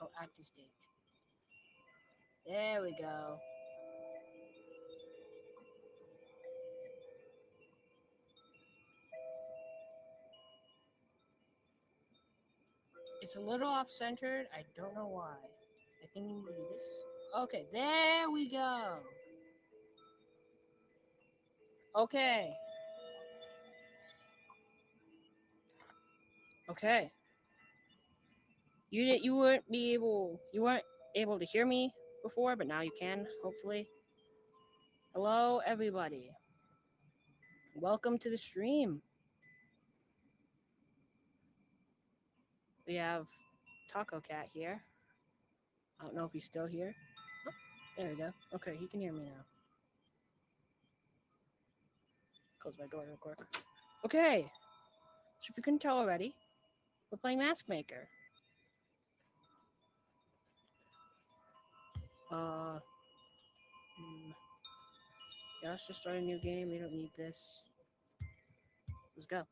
Oh, active stage. There we go. It's a little off-centered. I don't know why. I think we need to do this. Okay, there we go. Okay. Okay. You weren't able to hear me before, but now you can, hopefully. Hello everybody. Welcome to the stream. We have Taco Cat here. I don't know if he's still here. Oh, there we go. Okay, he can hear me now. Close my door real quick. Okay. So if you couldn't tell already, we're playing Maskmaker. Uh yeah, let's just start a new game. We don't need this. Let's go.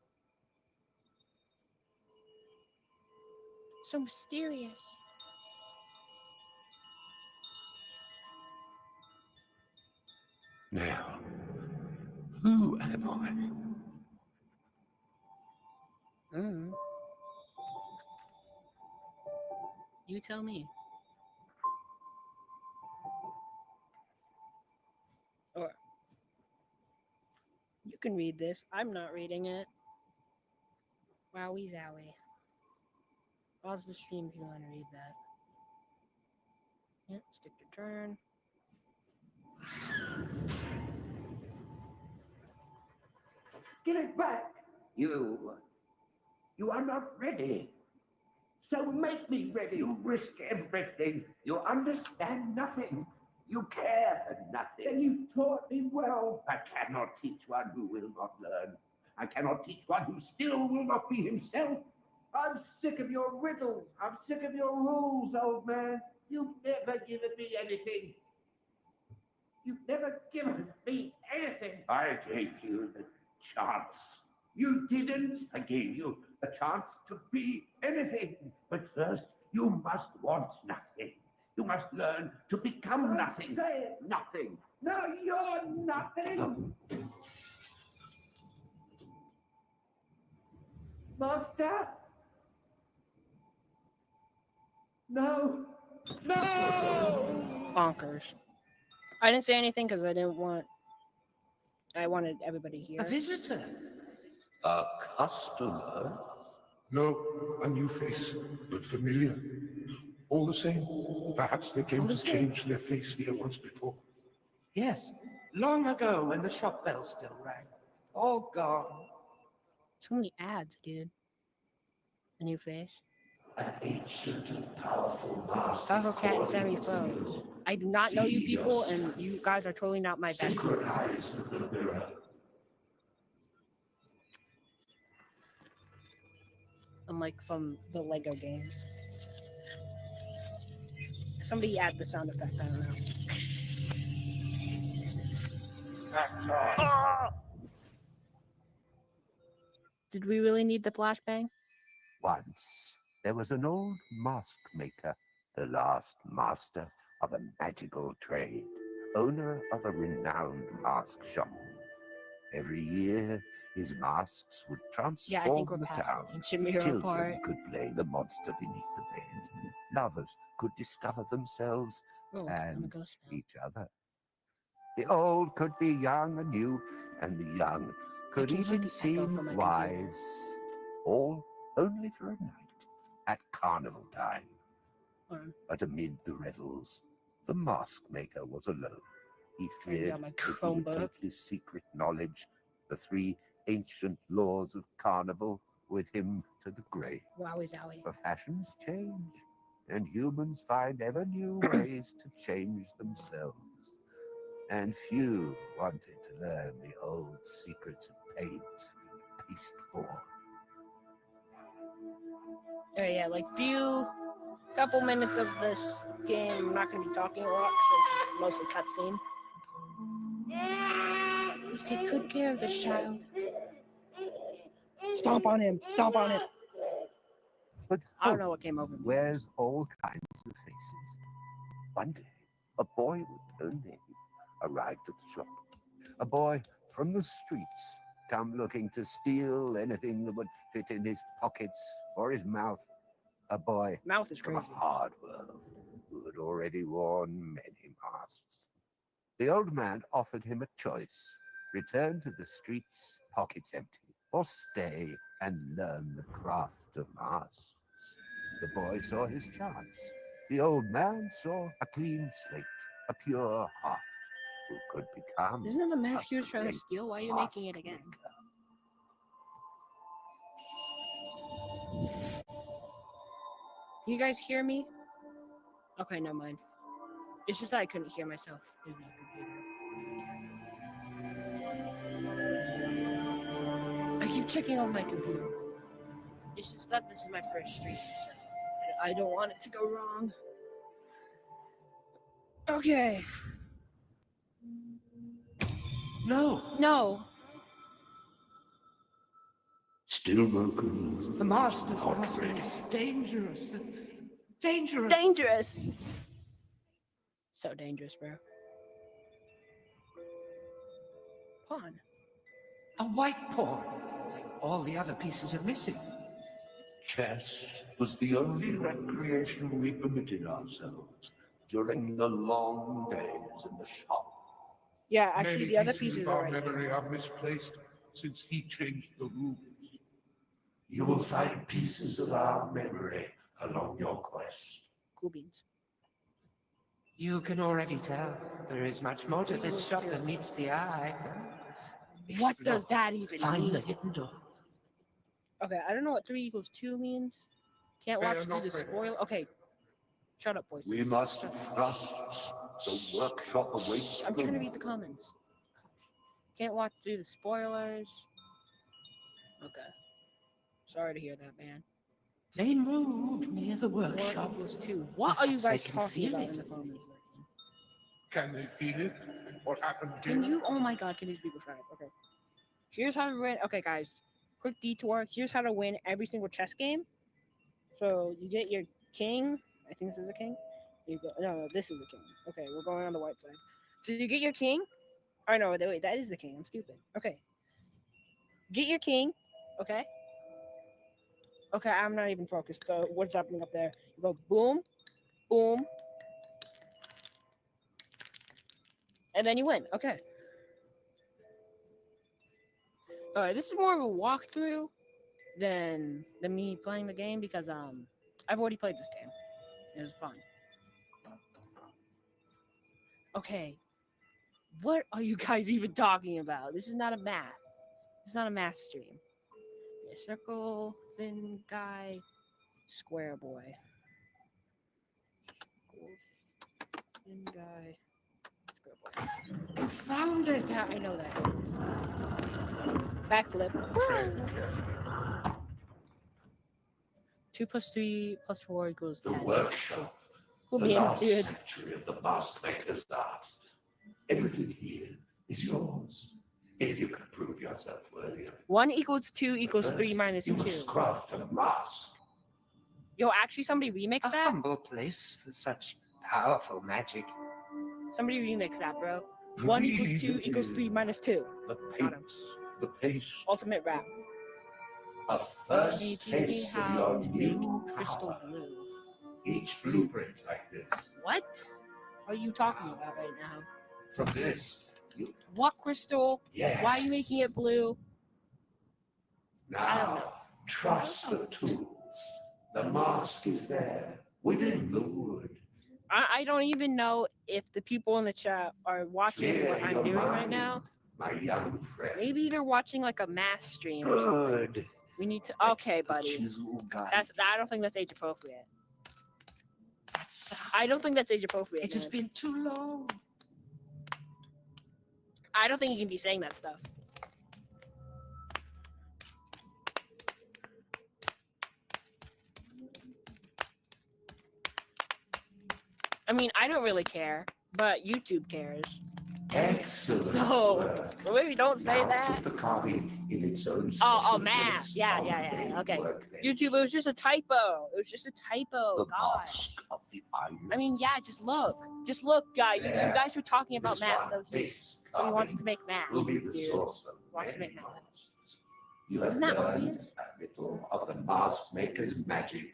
So mysterious. Now, who am I? You tell me. Or you can read this. I'm not reading it. Wowie zowie. Pause the stream if you want to read that. Yeah, stick your turn. Give it back! You are not ready. So make me ready. You risk everything. You understand nothing. You care for nothing. And you taught me well. I cannot teach one who will not learn. I cannot teach one who still will not be himself. I'm sick of your riddles. I'm sick of your rules, old man. You've never given me anything. You've never given me anything. I gave you the chance. You didn't. I gave you a chance to be anything. But first, you must want nothing. You must learn to become nothing. Say it. Nothing. No, you're nothing. Master? No. No! Bonkers. I didn't say anything because I wanted everybody here. A visitor? A customer? No, a new face, but familiar. All the same, perhaps they came to change their face here once before. Yes, long ago when the shop bell still rang. All gone. So many ads, dude. A new face. An ancient and powerful master. Taco Cat and Sammy Foes. I do not know you people, and you guys are totally not my besties. Synchronize with the mirror. I'm like from the Lego games. Somebody add the sound effect, I don't know. Did we really need the flashbang? Once, there was an old mask maker, the last master of a magical trade, owner of a renowned mask shop. Every year, his masks would Yeah, I think transform we're the past town. the ancient mirror Children part. could play the monster beneath the bed. Lovers could discover themselves I'm a and ghost now. each other. The old could be young and new, and the young could can hear even the echo seem from my wise. computer. All only for a night at carnival time. Hold on. But amid the revels, the mask maker was alone. He Turn feared down my that he phone would book. take his secret knowledge, the 3 ancient laws of carnival, with him to the grave. Wowie zowie. For fashions change, and humans find ever new ways to change themselves. And few wanted to learn the old secrets of paint and pasteboard. Oh yeah, like couple minutes of this game. I'm not going to be talking a lot since it's mostly cutscene. Please take good care of this child. Stomp on him. Stomp on him. But I don't hope know what came over me. wears all kinds of faces. One day, a boy with no name arrived at the shop. A boy from the streets, come looking to steal anything that would fit in his pockets or his mouth. A boy Mouth is from a crazy. hard world who had already worn many masks. The old man offered him a choice: return to the streets, pockets empty, or stay and learn the craft of masks. The boy saw his chance. The old man saw a clean slate, a pure heart, who could become Isn't that the mask he a was trying to great steal? Why are you making it again? maskmaker. Can you guys hear me? Okay, never mind. It's just that I couldn't hear myself through the computer. I keep checking on my computer. It's just that this is my first stream, so I don't want it to go wrong. Okay. No, No. Still broken. the master's Not mask ready. is dangerous. Dangerous. Dangerous. So dangerous, bro. Pawn. A white pawn. All the other pieces are missing. Chess was the only recreation we permitted ourselves during the long days in the shop. Yeah, actually, Many the other pieces pieces of are our right memory here. are misplaced since he changed the rules. You will find pieces of our memory along your quest. Cool beans. You can already tell there is much more to this shop than meets the eye. What Explore. does that even Find the mean? hidden door. Okay, I don't know what 3 equals 2 means. Can't They watch are through not the ready. spoil. Okay, shut up, voices. We must Shut up. trust the workshop awaits. I'm trying to read the comments. Can't watch through the spoilers. Okay. Sorry to hear that, man. They move near the 4 workshop. equals 2. What are you Perhaps they guys can talking feel about it. in the comments? Can they feel it? What happened Can here? you? Oh my god, can these people try it? Okay. Here's how to win. Okay, guys. Quick detour. Here's how to win every single chess game. So you get your king. I think this is a king. You go. No, this is a king. Okay, we're going on the white side. So you get your king. Oh no, wait, that is the king. I'm stupid. Okay. Get your king. Okay. Okay, I'm not even focused. What's happening up there? You go boom, boom, and then you win. Okay. All right. This is more of a walkthrough than me playing the game because I've already played this game. It was fun. Okay. What are you guys even talking about? This is not a math. This is not a math stream. Okay, circle, thin guy, square boy. Thin guy, square boy. You found it. Yeah, I know that. Backflip. Tread carefully. 2 plus 3 plus 4 equals The 10. workshop, Cool the beans, last dude. sanctuary of the maskmaker's art. Everything here is yours, if you can prove yourself worthy of it. 1 equals 2 But equals 3 first, minus you 2. must craft a mask. Yo, actually, somebody A remix that? humble place for such powerful magic. Somebody remix that, bro. The 1 equals weed 2 equals 3 is minus 2. the Got him. paints, the pace, Ultimate rap. a Can you first teach me taste of how your to make new crystal power. blue? Each blueprint like this. What are you talking about right now? From this, you What crystal? yes. Why are you making it blue? I don't know. Now, trust the tools. The mask is there, within the wood. I don't even know if the people in the chat are watching Clear what I'm your doing right mind, now. my young friend. Maybe they're watching like a math stream or something. Good. We need to. Let Okay, the buddy. chisel guide That's. you. I don't think that's age appropriate. That's I don't think that's age appropriate, It has man. been too long. I don't think you can be saying that stuff. I mean, I don't really care, but YouTube cares. Excellent So, work. so maybe don't say Now that. put the carving in its own Oh, special math. place Yeah, on yeah, the yeah. main Okay. workbench. YouTube, it was just a typo. It was just a typo. The God. mask of the island. I mean, yeah, just look. Just look, guy. You guys were talking about This math, one, this so he wants to carving make math. will be the Dude. source of Wants to many make math. masks. You have Isn't that learned obvious? a little of the mask maker's magic.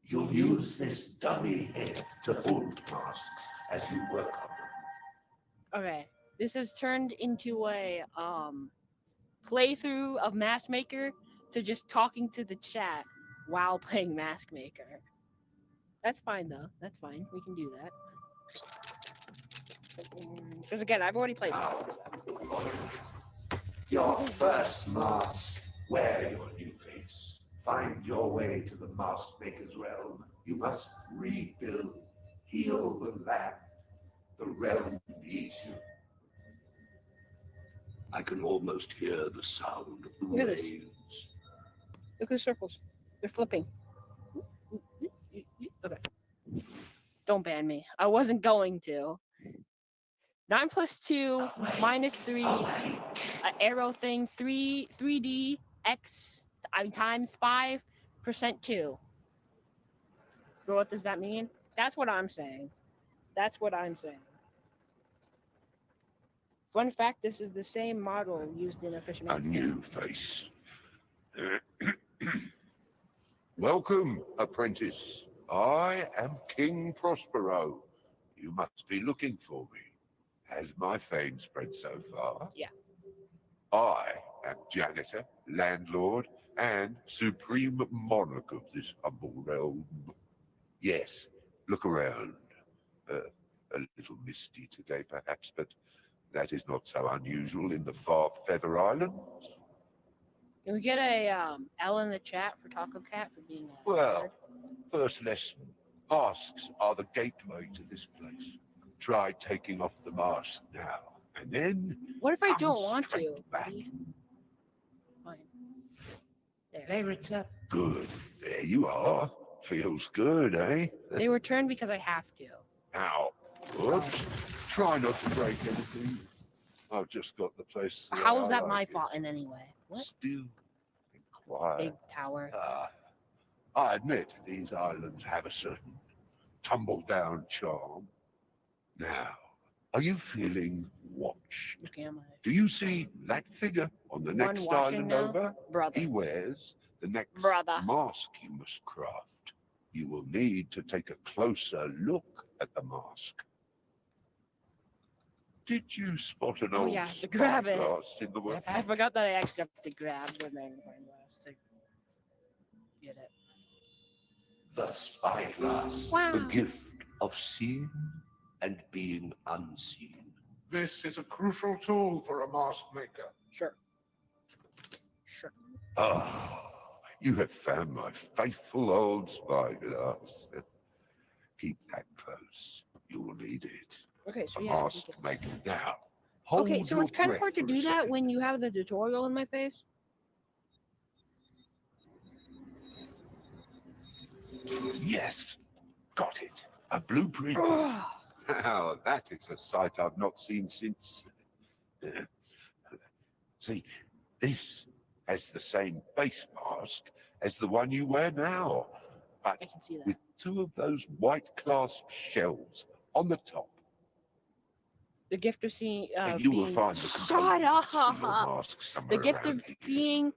You'll use this dummy head to hold masks as you work on them. Okay. This has turned into a playthrough of Maskmaker to just talking to the chat while playing Maskmaker. That's fine though. That's fine. We can do that. Because again, I've already played this episode. Your first mask. Wear your new face. Find your way to the mask maker's realm. You must rebuild, heal the land. The realm needs you. I can almost hear the sound of the Look at this. waves. Look at the circles. They're flipping. Okay. Don't ban me. I wasn't going to. 9 plus 2 minus 3 arrow thing 3D x times 5% 2. So what does that mean? That's what I'm saying. That's what I'm saying. Fun fact, this is the same model used in a A fisherman's new face. Welcome, apprentice. I am King Prospero. You must be looking for me. Has my fame spread so far? Yeah. I am janitor, landlord, and supreme monarch of this humble realm. Yes, look around. A little misty today, perhaps, but that is not so unusual in the far Feather Islands. Can we get a L in the chat for Taco Cat for being a Well, nerd? first lesson. Masks are the gateway to this place. Try taking off the mask now, and then What if I come don't want straight to, back. buddy? Fine. There. They return. Good. There you are. Feels good, eh? They return because I have to. Now, whoops. Try not to break anything. I've just got the place the way How is I that like my it. fault in any way? What? Still and quiet. Big tower. I admit these islands have a certain tumble-down charm. Now, are you feeling watched? Look at my Do you see that figure on the one next watching island now? over? Brother. He wears the next Brother. mask you must craft. You will need to take a closer look at the mask. Did you spot an Oh, old yeah, to grab it. spyglass in the work? I forgot that I actually have to grab the magnifying glass to get it. The spyglass. Wow. The gift of seeing and being unseen. This is a crucial tool for a mask maker. Sure. Sure. Ah, you have found my faithful old spyglass. Keep that close. You will need it. Okay, so A yeah. mask maker now. Hold Okay, so your it's kind of breath hard to for a do that second. when you have the tutorial in my face. Yes, got it. A blueprint. Ugh. Now, that is a sight I've not seen since... See, this has the same base mask as the one you wear now, but I can see that. with two of those white clasped shells on the top. The gift of seeing, And you will being. find the Shut components to your up! mask The somewhere gift of around here. seeing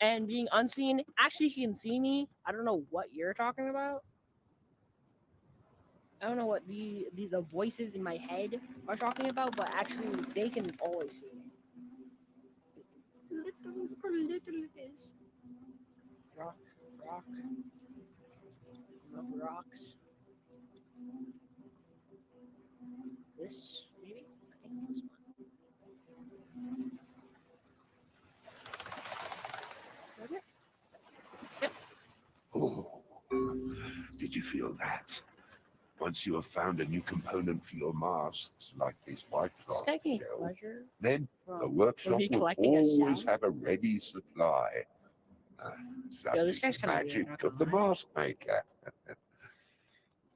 and being unseen. Actually, he can see me. I don't know what you're talking about. I don't know what the voices in my head are talking about, but actually, they can always see me. Little it is. Rock, rock. Love rocks. This, maybe? I think it's this one. Okay. Yep. Oh, did you feel that? Once you have found a new component for your masks, like these white This cloth guy can shells, pleasure then the from workshop me will collecting a always shell. have a ready supply. Such Yo, this is guy's the kind of weird, magic not of gonna the lie. mask maker.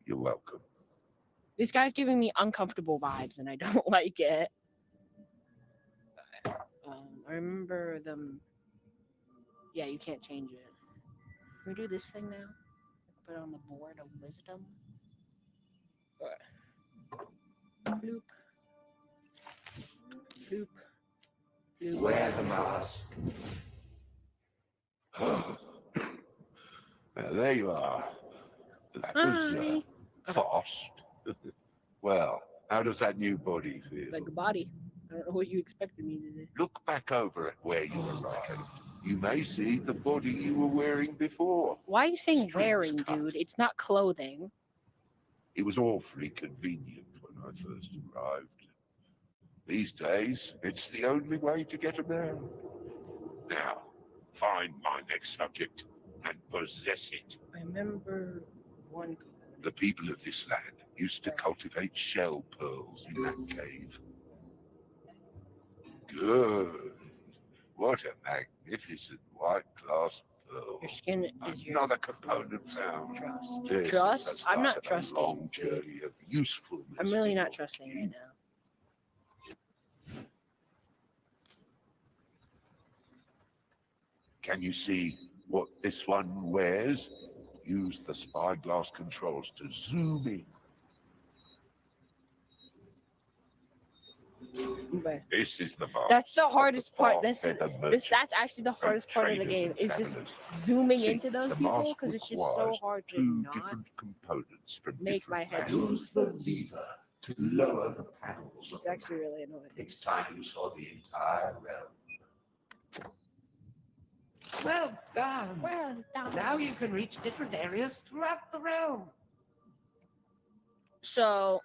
You're welcome. This guy's giving me uncomfortable vibes, and I don't like it. I remember them. Yeah, you can't change it. Can we do this thing now? Put it on the board of wisdom. Bloop. Bloop. Bloop. Wear the mask. There you are. That was Hi. fast. Well, how does that new body feel? Like a body. I don't know what you expected me to do. Look back over at where you arrived. You may see the body you were wearing before. Why are you saying Strings wearing, cut. dude? It's not clothing. It was awfully convenient when I first arrived. These days, it's the only way to get around. Now, find my next subject and possess it. I remember one component. The people of this land used to cultivate shell pearls in that cave. Good. What a magnificent white glass pearl. Your skin is your Another component found. trust. This Trust? is the I'm start not of a trusting. long journey of usefulness. I'm really for not your trusting king. right now. Can you see what this one wears? Use the spyglass controls to zoom in. Okay. This is the mask. That's the of hardest part. Feather That's merchant actually the and hardest part of the traders game. and Is just travelers. zooming See, into those the people mask because it's just so requires hard to two not different components from make my different head lands. Use the lever to lower the panels. It's actually really annoying. It's time you saw the entire realm. Well done. Well done. Now you can reach different areas throughout the realm. So,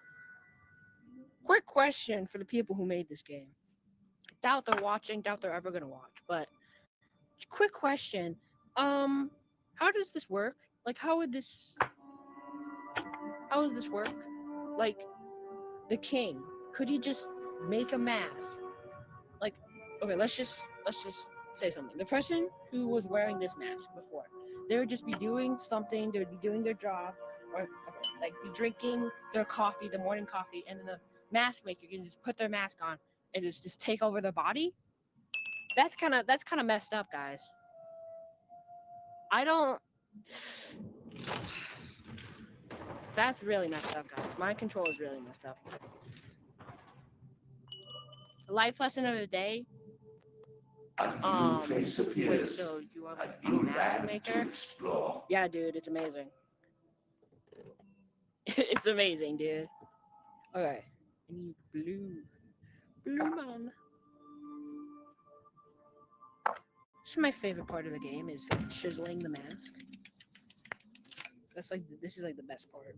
quick question for the people who made this game. Doubt they're watching. Doubt they're ever gonna watch. But quick question. How does this work? Like, how would this work? Like, the king, could he just make a mask? Like, okay, let's just say something. The person who was wearing this mask before, they would just be doing something. They would be doing their job, or okay, like be drinking their coffee, the morning coffee, and then the mask maker can just put their mask on and just take over their body. That's kind of messed up, guys. I don't. That's really messed up, guys. Mind control is really messed up. Life lesson of the day. A new face Wait, appears. so you are like A a new mask land to maker? explore. Yeah, dude, it's amazing. It's amazing, dude. Okay, I need blue man. This is my favorite part of the game is chiseling the mask. This is like the best part.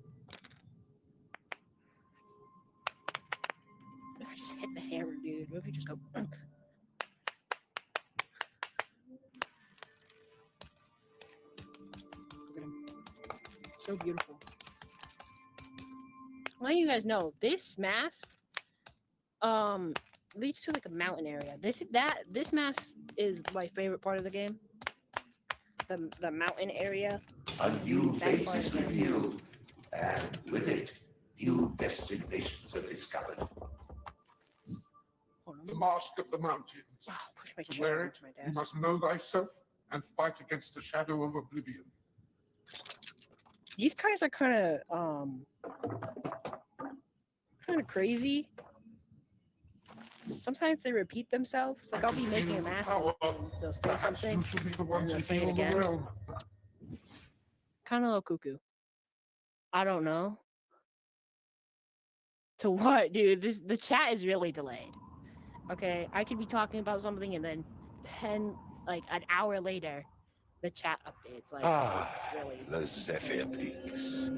What if you just hit the hammer, dude? What if you just go? Look at him. So beautiful. Letting you guys know, this mask leads to like a mountain area. This mask is my favorite part of the game. The mountain area. A new Best face part of is the game. revealed. And with it, new destinations are discovered. Hold on. The mask of the mountains. Oh, push my To chair wear onto it, my you desk. must know thyself and fight against the shadow of oblivion. These guys are kind of crazy. Sometimes they repeat themselves. Like I'll be making a Feel the mask power. and they'll say Perhaps something you should be the one and to they'll say it heal the again. realm. Kind of a little cuckoo. I don't know. To what, dude? The chat is really delayed. Okay, I could be talking about something and then like an hour later, the chat updates. Like it's really. The Zephyr Peaks.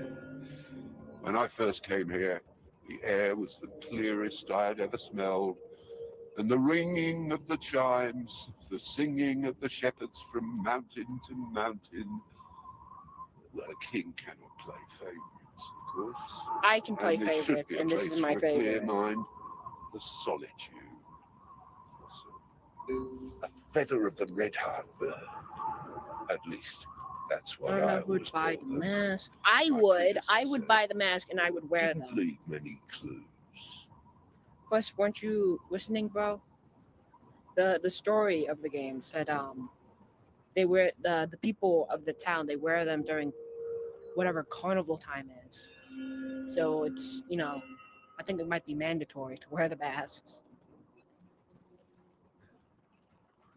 When I first came here, the air was the clearest I had ever smelled, and the ringing of the chimes, the singing of the shepherds from mountain to mountain. Well, a king cannot play favorites, of course. I can play And there should favorites, be a and this place is my for a clear favorite. mind, the solitude. A feather of the red-heart bird, at least. That's I what don't I know who always would buy call the them. mask. My I would predecessor buy the mask and I would wear didn't them. leave many clues. Plus, weren't you listening, bro? The story of the game said they wear the people of the town, they wear them during whatever carnival time is. So it's, I think it might be mandatory to wear the masks.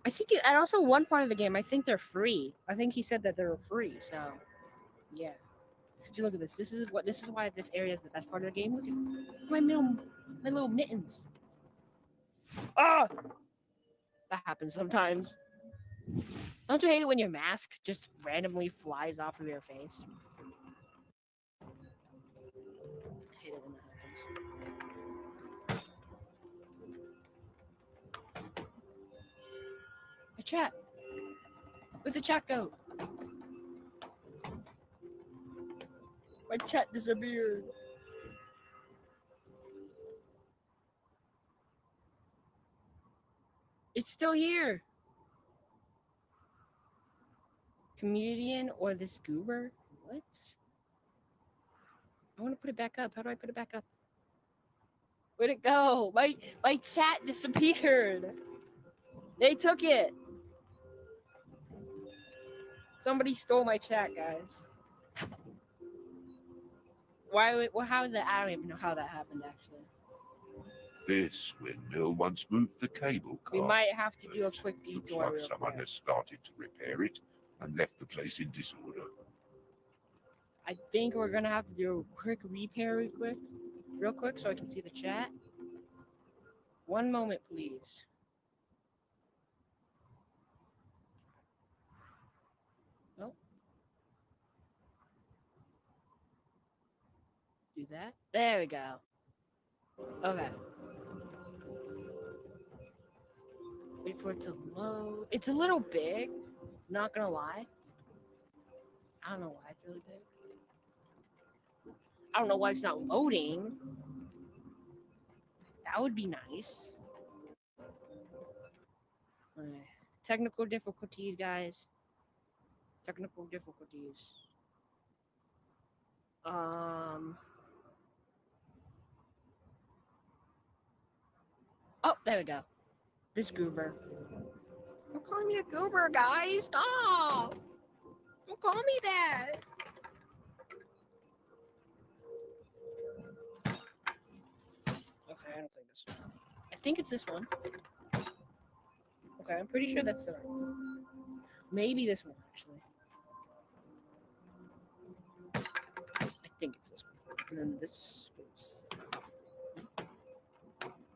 I think and also one part of the game, I think they're free. I think he said that they were free. So yeah. See, look at this. This is why this area is the best part of the game. Look at my little mittens. Ah, that happens sometimes. Don't you hate it when your mask just randomly flies off of your face? I hate it when that happens. A chat. Where'd the chat go? My chat disappeared. It's still here. Comedian or this goober? What? I want to put it back up. How do I put it back up? Where'd it go? My chat disappeared. They took it. Somebody stole my chat, guys. Why? Well, how did that? I don't even know how that happened. Actually, This windmill once moved the cable car. we might have to do a but quick looks detour like real someone quick. has started to repair it and left the place in disorder. I think we're gonna have to do a quick repair, real quick, so I can see the chat. One moment, please. Oh, do that. There we go. Okay. Wait for it to load. It's a little big. Not gonna lie. I don't know why it's really big. I don't know why it's not loading. That would be nice. Okay. Technical difficulties, guys. Technical difficulties. Um. Oh, there we go. This goober. Don't call me a goober, guys. Stop. Don't call me that. Okay, I don't think this one. I think it's this one. Okay, I'm pretty sure that's the right one. Maybe this one, actually. I think it's this one. And then this goes.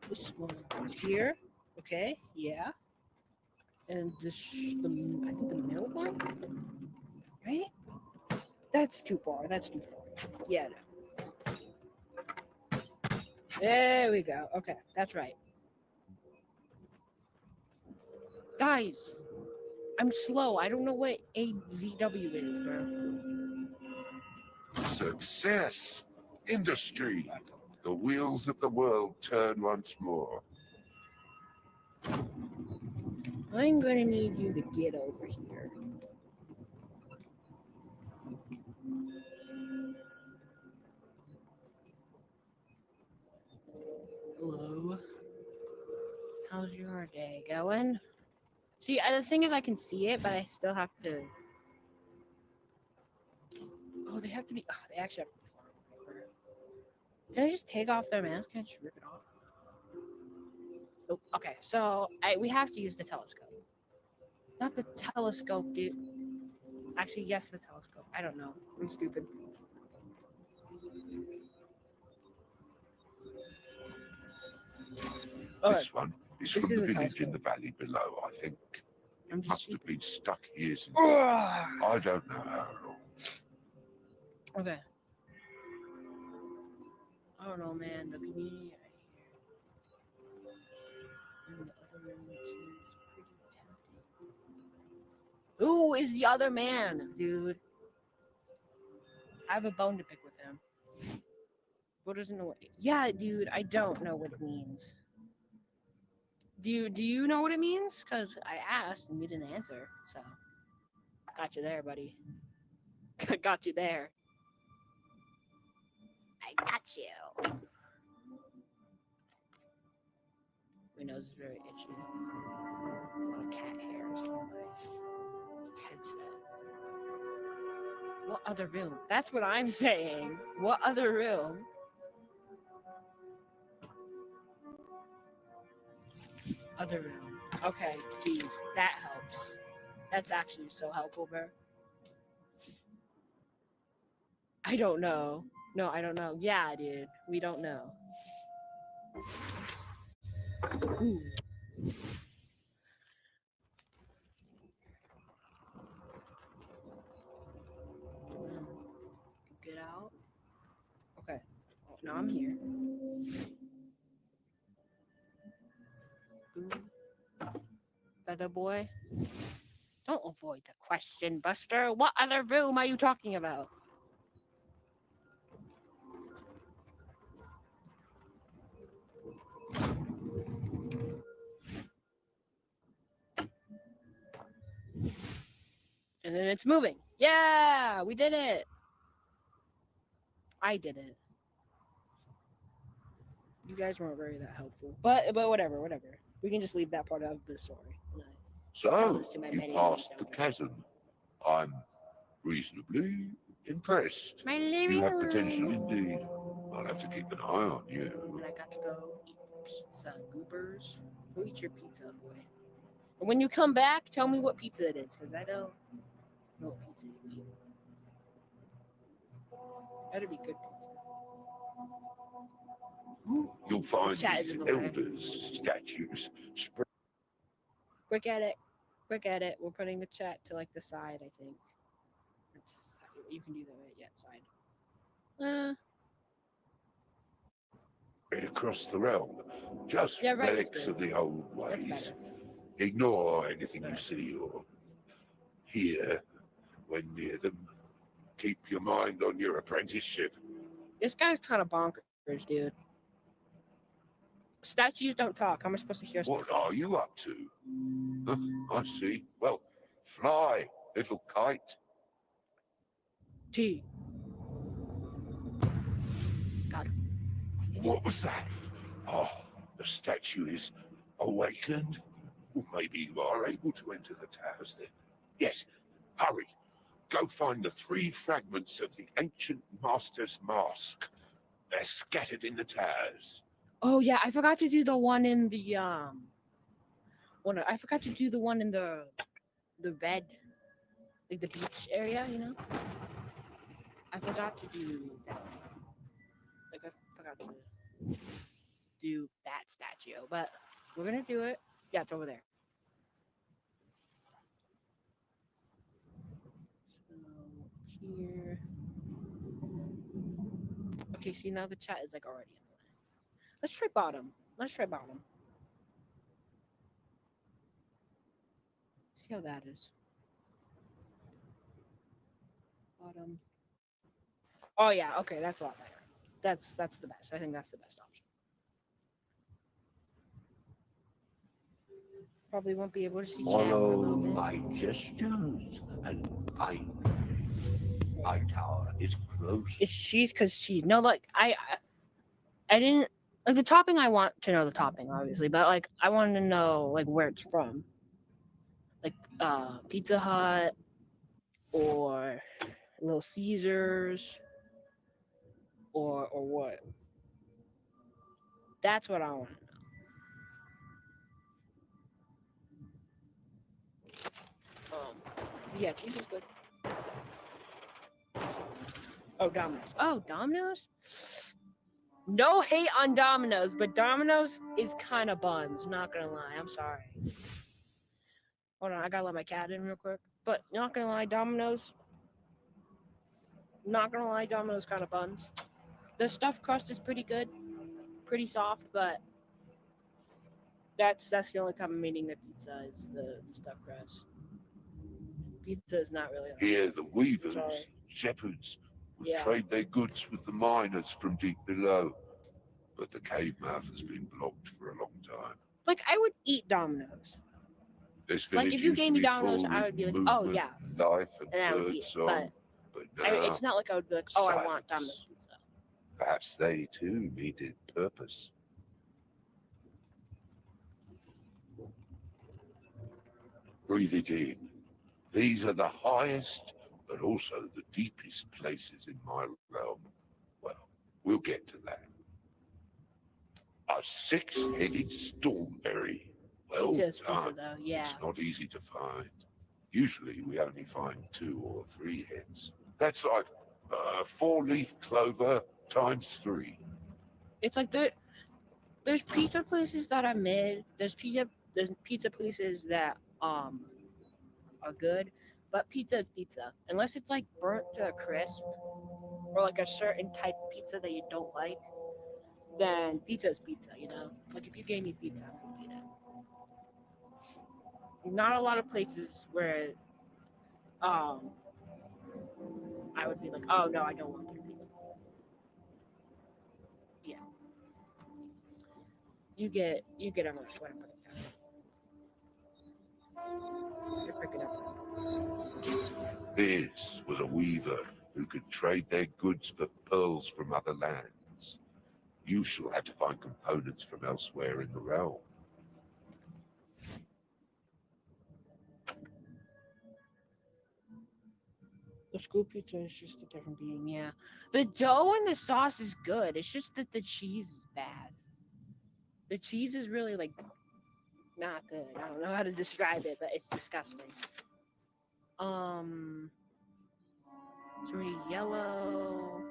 This one goes here. Okay, yeah. And I think the middle one? Right? That's too far. That's too far. Yeah, no. There we go. Okay, that's right. Guys, I'm slow. I don't know what AZW is, bro. Success! Industry! The wheels of the world turn once more. I'm gonna need you to get over here. Hello. How's your day going? See, the thing is, I can see it, but I still have to. Oh, they have to be. Oh, they actually have to be far away. Can I just take off their mask? Can I just rip it off? Oh, okay. So we have to use the telescope. Not the telescope, dude. Actually, yes, the telescope. I don't know. I'm stupid. Okay, This one is this from is the a village in telescope. the valley below, I think. I'm It just must have stupid. been stuck here since Ugh. I don't know how long. Okay. I don't know, man. The community I hear in the other room seems pretty tempting. Who is the other man, dude? I have a bone to pick with him. What doesn't know what? Yeah, dude. I don't know what it means. Do you know what it means? Cause I asked and you didn't answer. So got you there, buddy. Got you there. I got you. My nose is very itchy. There's a lot of cat hairs on my headset. What other room? That's what I'm saying. What other room? Other room. Okay, please. That helps. That's actually so helpful, bro. I don't know. No, I don't know. Yeah, dude. We don't know. Ooh. Mm. Get out. Okay. Oh, now I'm here. Ooh. Feather boy. Don't avoid the question, Buster. What other room are you talking about? And then it's moving. Yeah, we did it. I did it. You guys weren't very that helpful, but whatever. We can just leave that part of the story. And I tell So, this to my you many passed the soldiers. chasm. I'm reasonably impressed. My You living have potential room. indeed. I'll have to keep an eye on you. And I got to go eat pizza, goobers. Go eat your pizza, boy. And when you come back, tell me what pizza it is, because I don't know what pizza you eat. Better be good pizza. Ooh, You'll find chat is these in the way. elders' statues spread. Quick edit. Quick edit. We're putting the chat to like the side, I think. That's you can do that right yet side. Across the realm. Just Yeah, right is relics good. of the old That's ways. better. Ignore anything you Better. see or hear when near them. Keep your mind on your apprenticeship. This guy's kind of bonkers, dude. Statues don't talk. How am I supposed to hear stuff? What are you up to? Huh, I see. Well, fly, little kite. T. God. What was that? Oh, the statue is awakened. Well, maybe you are able to enter the towers then. Yes, hurry. Go find the 3 fragments of the ancient master's mask. They're scattered in the towers. Oh yeah, I forgot to do the one in the I forgot to do the one in the red, like the beach area. You know, I forgot to do that. Like I forgot to do that statue, but we're gonna do it. Yeah, it's over there. So here. Okay, see now the chat is like already in the way. Let's try bottom. Let's try bottom. See how that is. Bottom. Oh yeah, okay, that's a lot better. That's the best. I think that's the best option. Probably won't be able to see chat for a Follow little bit. my gestures and find me. My tower is close. It's cheese because cheese. No, like I didn't like the topping. I want to know the topping, obviously, but like I wanted to know like where it's from, like Pizza Hut or Little Caesars or what. That's what I want to know. Yeah, cheese is good. Oh, Domino's. Oh, Domino's. No hate on Domino's, but Domino's is kind of buns. Not gonna lie, I'm sorry. Hold on, I gotta let my cat in real quick. But not gonna lie, Domino's. Not gonna lie, Domino's kind of buns. The stuffed crust is pretty good, pretty soft, but that's the only time I'm eating the pizza is the stuffed crust. Pizza is not really. Here, the weavers, Sorry. shepherds, would Yeah. trade their goods with the miners from deep below. But the cave mouth has been blocked for a long time. Like I would eat Domino's. This Like village if you used gave to me be Domino's, full I with would be like, oh movement, yeah, life, and and I would bird eat it. song. But But no, It's not like I would be like, oh, I want Domino's silence. pizza. Perhaps they too needed purpose. Breathe it in. These are the highest, but also the deepest places in my realm. Well, we'll get to that. A six-headed stormberry. Well Pizza is pizza, done. though. Yeah, It's not easy to find. Usually we only find 2 or 3 heads. That's like 4-leaf clover times 3. it's like there's pizza places that are mid. There's pizza places that are good, but pizza is pizza unless it's like burnt to a crisp or like a certain type of pizza that you don't like. Then pizza is pizza. Like if you gave me pizza, I would eat it. Not a lot of places where um I would be like, oh no, I don't want their pizza. Yeah, you get what I'm putting down. You're picking up. This was a weaver who could trade their goods for pearls from other lands. You shall have to find components from elsewhere in the realm. The school pizza is just a different being. Yeah, the dough and the sauce is good. It's just that the cheese is bad. The cheese is really like not good. I don't know how to describe it, but it's disgusting. Um, it's really yellow.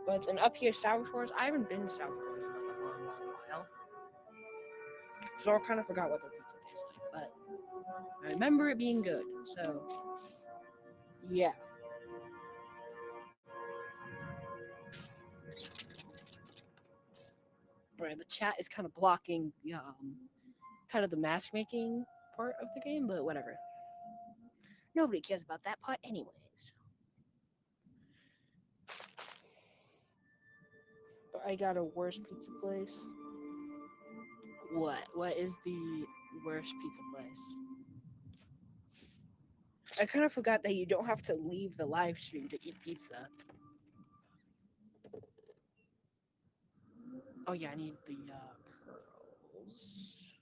But and up here, Sour Tours. I haven't been to Sour Tours in like a long, long while, so I kind of forgot what their pizza tastes like. But I remember it being good. So yeah. Right, the chat is kind of blocking kind of the mask making part of the game, but whatever. Nobody cares about that part, anyways. But I got a worse pizza place. What? What is the worst pizza place? I kind of forgot that you don't have to leave the live stream to eat pizza. Oh yeah, I need the pearls.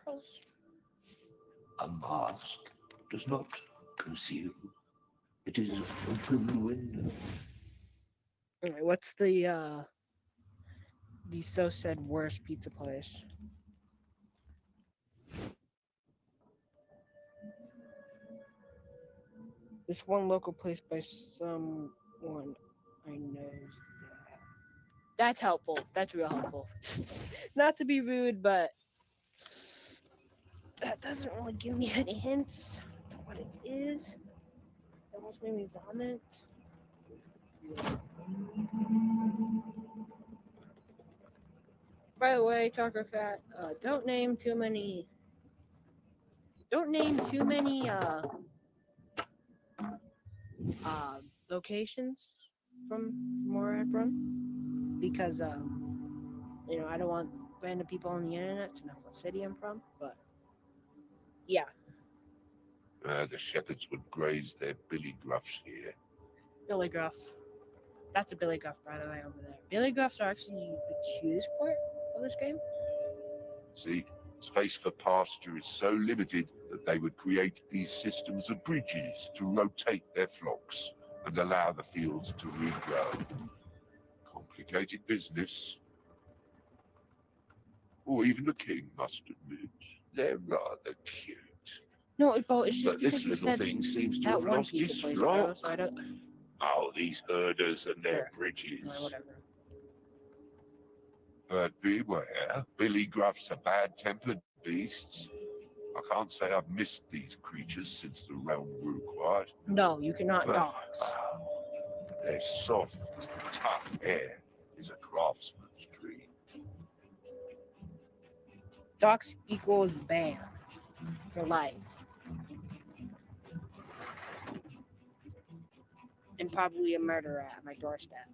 Pearls. A mask does not conceal. It is open window. Alright, what's the so said worst pizza place? This one local place by someone I know. That's helpful. That's real helpful. Not to be rude, but that doesn't really give me any hints to what it is. It almost made me vomit. By the way, Taco Cat, don't name too many uh locations from where I'm from because I don't want random people on the internet to know what city I'm from. But yeah, The shepherds would graze their billy gruffs here. Billy Gruff. That's a Billy Gruff, by the way, over there. Billy Gruffs are actually the cutest part of this game. See, space for pasture is so limited that they would create these systems of bridges to rotate their flocks and allow the fields to regrow. Complicated business. Or even the king must admit, they're rather cute. No, Bo, it's just But this because you little said thing seems to that have one lost pizza his place, bro. flock. So I don't. Oh, these herders and their Sure. bridges. Whatever. But beware, Billy Gruff's are bad-tempered beasts. I can't say I've missed these creatures since the realm grew quiet. No, you cannot But dox. their soft, tough hair is a craftsman's dream. Dox equals ban for life, and probably a murderer at my doorstep.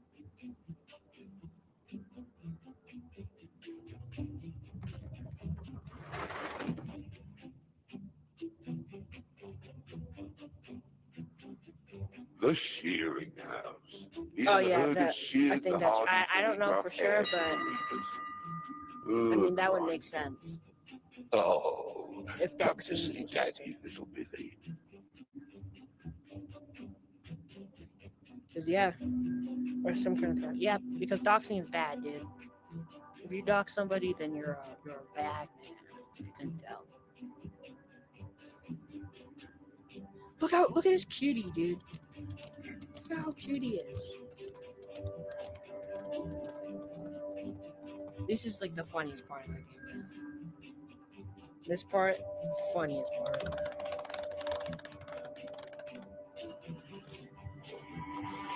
The shearing house. You Oh ever yeah, heard of that I shearing the think that's. hardy I don't Billy know Gruff for sure, hair but from the reapers? I Oh, mean that would make crikey. sense Oh, if come to doxing see was Daddy, answered. little Billy. Cause yeah, or some kind of yeah, because doxing is bad, dude. If you dox somebody, then you're a bad man. If you couldn't tell. Look at this cutie, dude. Look at how cute he is. This is like the funniest part of the game, man. This part, funniest part.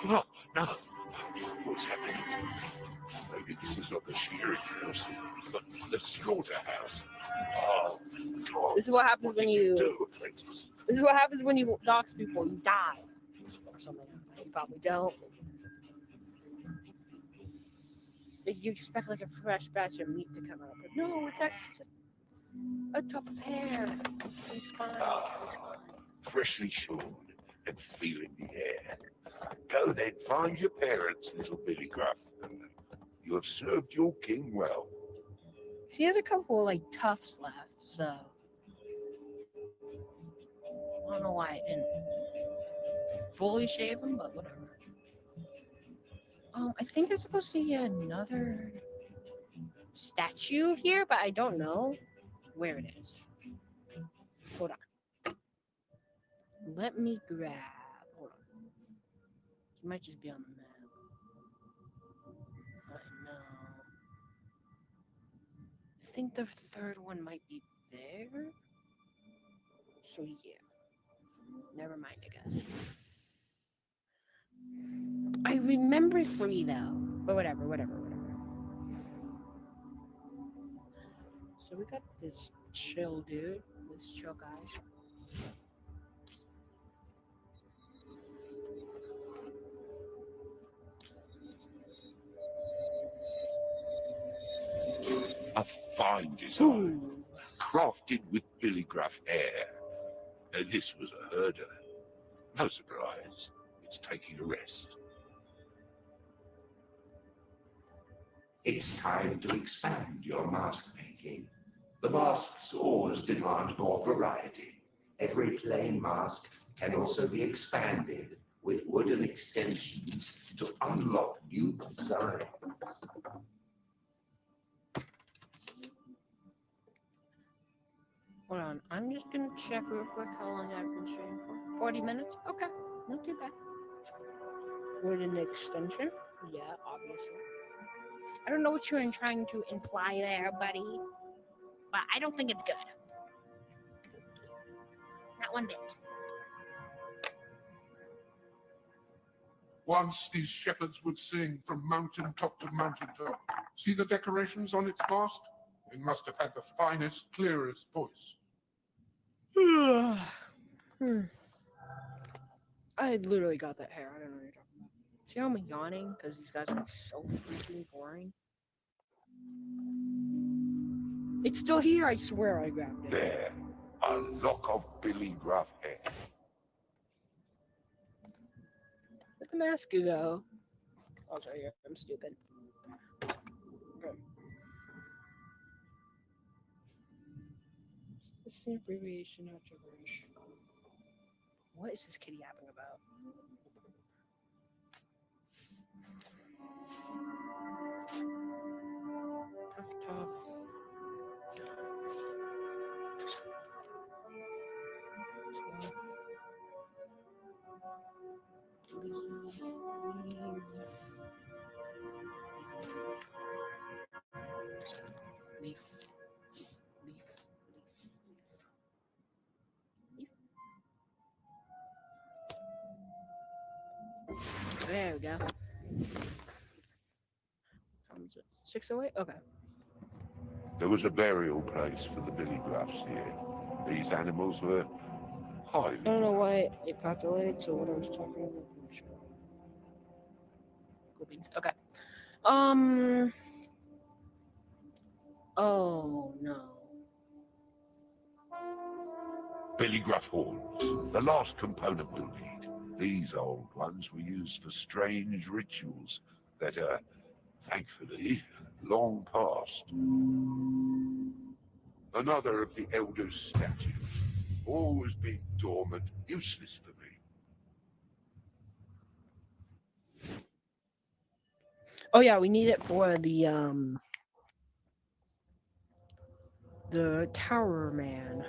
Oh, no. What's happening? Maybe this is not the shearing house, but the slaughterhouse. Oh, God. This is what happens What when did you you. do, apprentice? This is what happens when you dox people. You die, or something. You probably don't. Like, you expect like a fresh batch of meat to come out, but no, it's actually just a tuft of hair. He's fine. He's fine. Freshly shorn and feeling the air. Go then, find your parents, little Billy Gruff. You have served your king well. So he has a couple like tufts left, so I don't know why I didn't fully shave him, but whatever. I think there's supposed to be another statue here, but I don't know where it is. Hold on. Let me grab. Hold on. It might just be on the map. I know. I think the third one might be there. So yeah. Never mind, I guess. I remember 3 though. But whatever. So we got this chill dude. This chill guy. A fine design, crafted with Billy Gruff hair. This was a herder. No surprise. It's taking a rest. It's time to expand your mask making. The masks always demand more variety. Every plain mask can also be expanded with wooden extensions to unlock new designs. Hold on. I'm just gonna check real quick how long I've been streaming for. 40 minutes? Okay. Not too bad. With an extension? Yeah, obviously. I don't know what you're trying to imply there, buddy. But I don't think it's good. Not one bit. Once these shepherds would sing from mountain top to mountain top. See the decorations on its mast? It must have had the finest, clearest voice. I literally got that hair. I don't know what you're talking about. See how I'm yawning? Because these guys are so freaking boring. It's still here, I swear I grabbed it. There, a lock of Billy Gruff hair. Let the mask go. Oh, sorry, I'm stupid. Okay. It's the abbreviation, not gibberish. What is this kitty yapping about? Tough. Leaf. There we go. Time is it? 6:08? Okay. There was a burial place for the Billy Gruffs here. These animals were highly I don't know beloved. why it got delayed, so what I was talking about. I'm sure. Cool beans. Okay. Um. Oh no. Billy Gruff horns, the last component we'll need. These old ones were used for strange rituals that are, thankfully, long past. Another of the elders' statues, always been dormant, useless for me. Oh yeah, we need it for the Tower Man.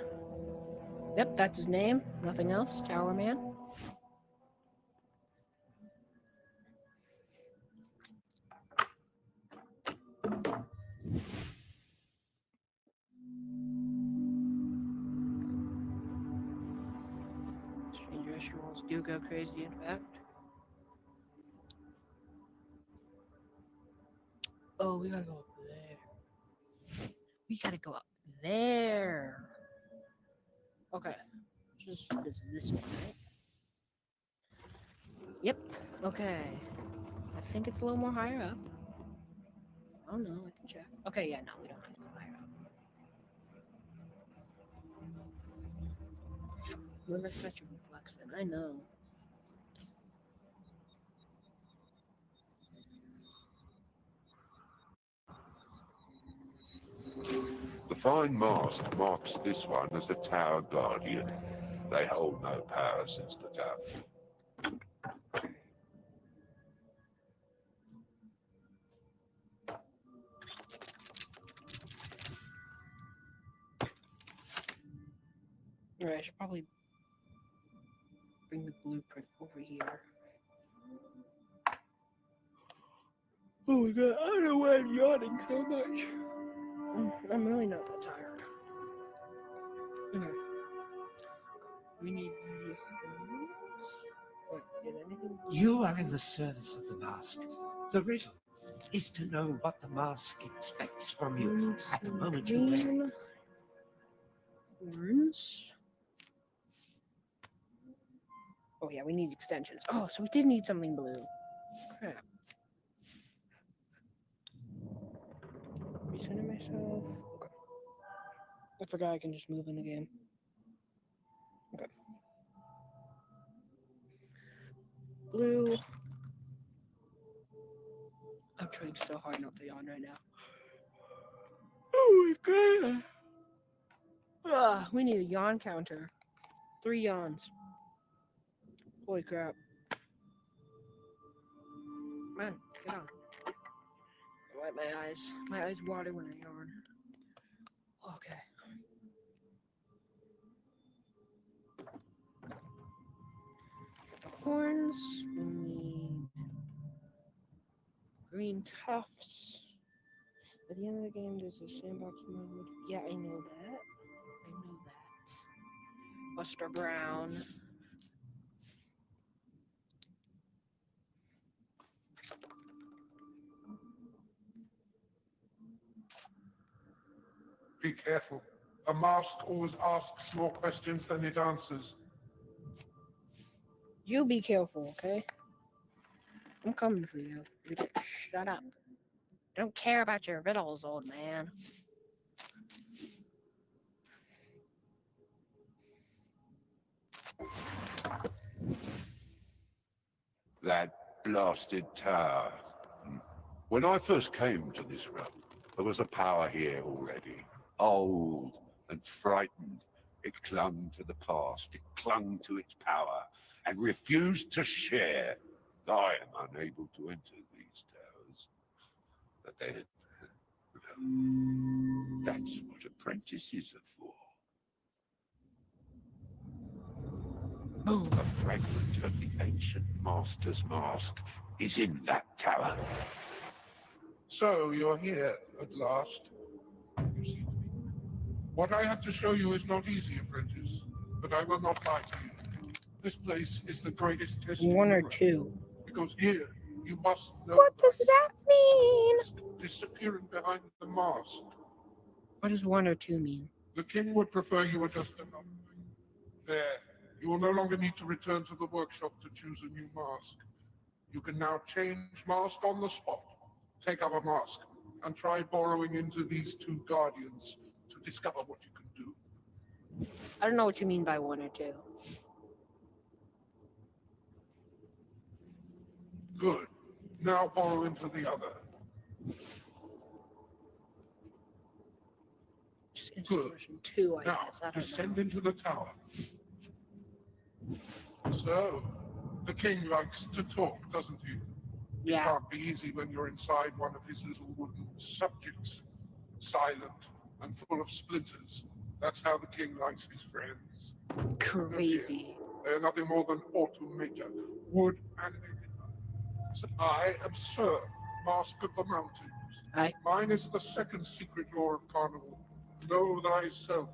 Yep, that's his name. Nothing else. Tower Man. Strange rituals do go crazy, in fact. Oh, we gotta go up there. We gotta go up there. Okay. Just is this one, right? Yep. Okay. I think it's a little more higher up. Oh no, I can check. Okay, yeah, no, we don't have to go higher up. River such a reflection, I know. The fine mask marks this one as a Tower Guardian. They hold no power since the tower. Alright, I should probably bring the blueprint over here. Oh my god, I don't know why I'm yawning so much. I'm really not that tired. Okay. We need the. Wait, did anything? You are in the service of the mask. The riddle is to know what the mask expects from We you need at the some moment you wear it. green horns. Oh yeah, we need extensions. Oh, so we did need something blue. Crap. Recenter myself. Okay. I forgot I can just move in the game. Okay. Blue. I'm trying so hard not to yawn right now. Oh my god. We need a yawn counter. 3 yawns. Holy crap. Man, get on. I wipe my eyes. My eyes water when I yawn. Okay. The horns. We need green tufts. At the end of the game, there's a sandbox mode. Yeah, I know that. I know that. Buster Brown. Be careful. A mask always asks more questions than it answers. You be careful, okay? I'm coming for you. You don't shut up. Don't care about your riddles, old man. That blasted tower. When I first came to this realm, there was a power here already. Old and frightened. It clung to the past, it clung to its power, and refused to share. I am unable to enter these towers. But then, that's what apprentices are for. Boom. A fragment of the ancient master's mask is in that tower. So you're here at last. You see to me. What I have to show you is not easy, apprentice, but I will not lie to you. This place is the greatest test in 1 the or realm, 2. because here you must know What does us. that mean? Disappearing behind the mask. What does 1 or 2 mean? The king would prefer you were just another. There, you will no longer need to return to the workshop to choose a new mask. You can now change mask on the spot. Take up a mask and try borrowing into these 2 guardians to discover what you can do. I don't know what you mean by 1 or 2. Good. Now borrow into the other. Just into Good. version 2, I Now, guess. I don't descend know. into the tower. So, the king likes to talk, doesn't he? It Yeah. can't be easy when you're inside one of his little wooden subjects. Silent and full of splinters. That's how the king likes his friends. No fear. Crazy. They're nothing more than automator, wood animated. So I am Sir, Mask of the Mountains. I Mine is the second secret law of Carnival. Know thyself,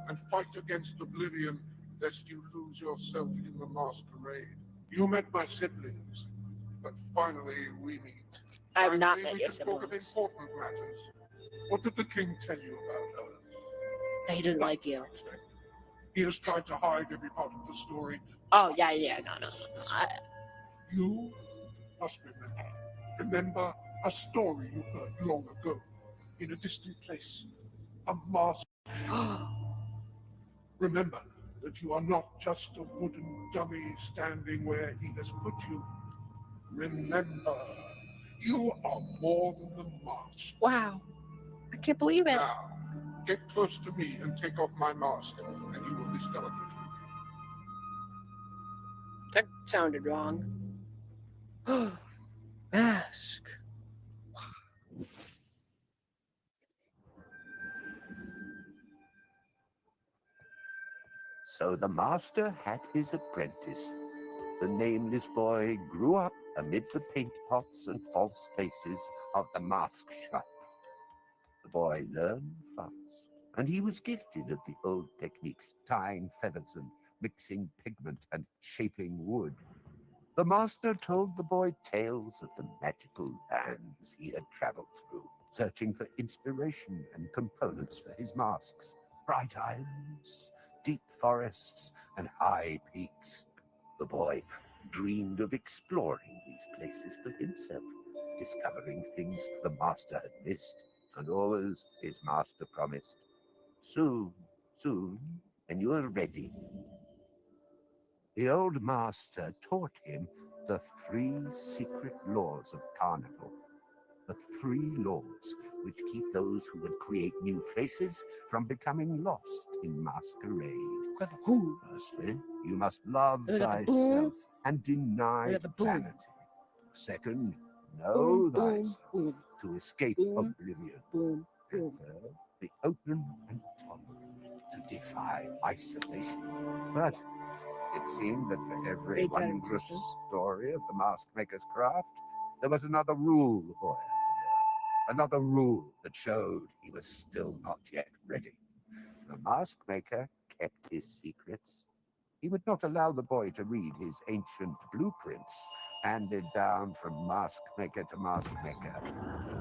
and fight against oblivion, lest you lose yourself in the masquerade. You met my siblings, but finally we meet. I have not Finally, met we your can talk of siblings. important matters. What did the king tell you about us? That he doesn't Nothing, like you. I expect. He has tried to hide every part of the story. Oh, yeah, yeah. No. You must remember. Remember a story you heard long ago, in a distant place. A mask. Remember that you are not just a wooden dummy standing where he has put you. Remember, you are more than the mask. Wow. I can't believe it. Now, get close to me and take off my mask, and you will discover the truth. That sounded wrong. Mask. So the master had his apprentice. The nameless boy grew up amid the paint pots and false faces of the mask shop. The boy learned fast, and he was gifted at the old techniques, tying feathers and mixing pigment and shaping wood. The master told the boy tales of the magical lands he had traveled through, searching for inspiration and components for his masks. Bright islands, deep forests, and high peaks. The boy dreamed of exploring these places for himself, discovering things the master had missed. And always his master promised, soon, soon, when you are ready. The old master taught him the 3 secret laws of Carnival. The 3 laws which keep those who would create new faces from becoming lost in masquerade. Got the who. Firstly, you must love We got the thyself boom. and We deny got the boom. vanity. Second, Boom, know boom, thyself boom. to escape Boom, oblivion. boom, And boom. third, be open and tolerant to defy isolation. But it seemed that for every Fades out of wondrous existence. story of the maskmaker's craft, there was another rule the boy had to learn. Another rule that showed he was still not yet ready. The maskmaker kept his secrets. He would not allow the boy to read his ancient blueprints, handed down from maskmaker to maskmaker,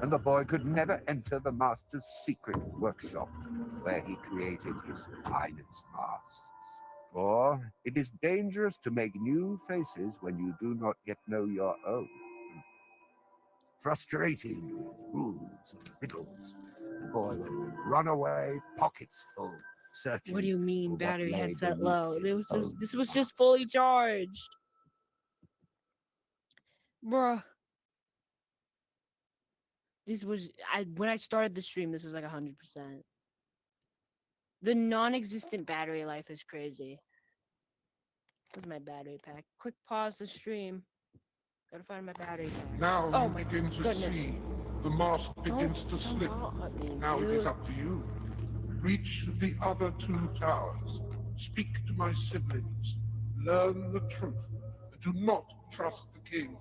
and the boy could never enter the master's secret workshop, where he created his finest masks. For it is dangerous to make new faces when you do not yet know your own. Frustrated with rules and riddles, the boy would run away, pockets full, What do searching you for mean what battery lay had set beneath low? his own This was just mask. fully charged. Bruh. This was when I started the stream, this was like 100%. The non-existent battery life is crazy. Where's my battery pack? Quick pause the stream. Gotta find my battery pack. Now Oh you my begin to goodness. see. The mask begins to Don't slip. at me, Now it is dude. up to you. Reach the other 2 towers. Speak to my siblings. Learn the truth. Do not trust the king.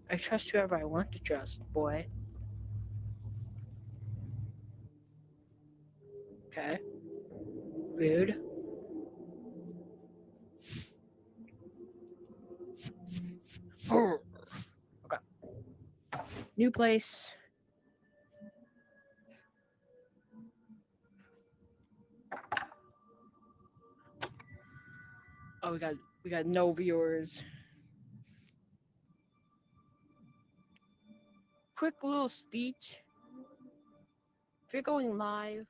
I trust whoever I want to trust, boy. Okay. Rude. Okay. New place. Oh, we got no viewers. Quick little speech. If you're going live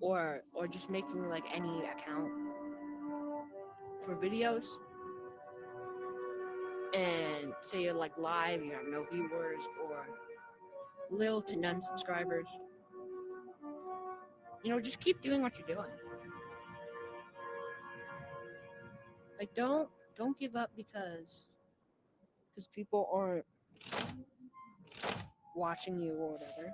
or just making like any account for videos, and say you're like live, you have no viewers or little to none subscribers, just keep doing what you're doing. Like don't give up because people aren't watching you or whatever.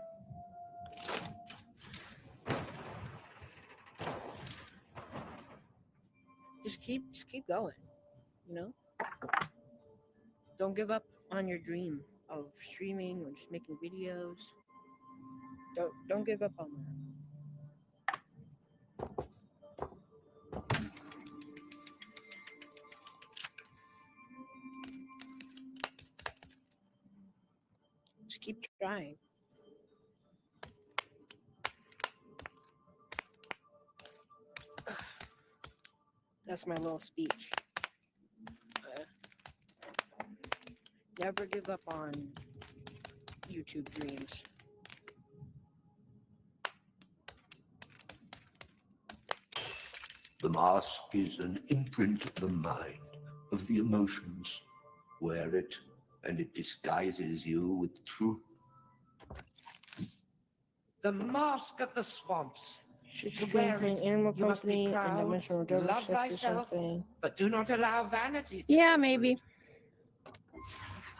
Just keep going, you know? Don't give up on your dream of streaming or just making videos. Don't give up on that. Just keep trying. That's my little speech. Uh, Never give up on YouTube dreams. The mask is an imprint of the mind, of the emotions. Wear it, and it disguises you with truth. The mask of the swamps. Should To stream wear for an it, animal you must be company and proud, dimensional Dover love shift or thyself, something. but do not allow vanity to Yeah, take maybe. root.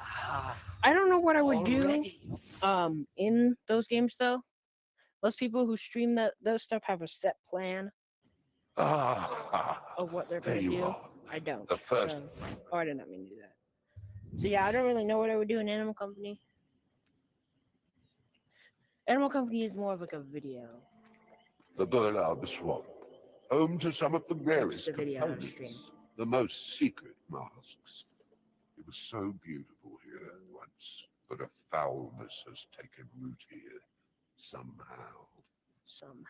Ah, I don't know what I would do already. in those games though. Most people who stream those stuff have a set plan Ah, of what they're there gonna you do. are. I don't. The first. Oh, I did not mean to do that. So yeah, I don't really know what I would do in Animal Company. Animal Company is more of like a video. The Burlab Swamp, home to some of the That's rarest the video I would components, stream. the most secret masks. It was so beautiful here once, but a foulness has taken root here, somehow. Somehow.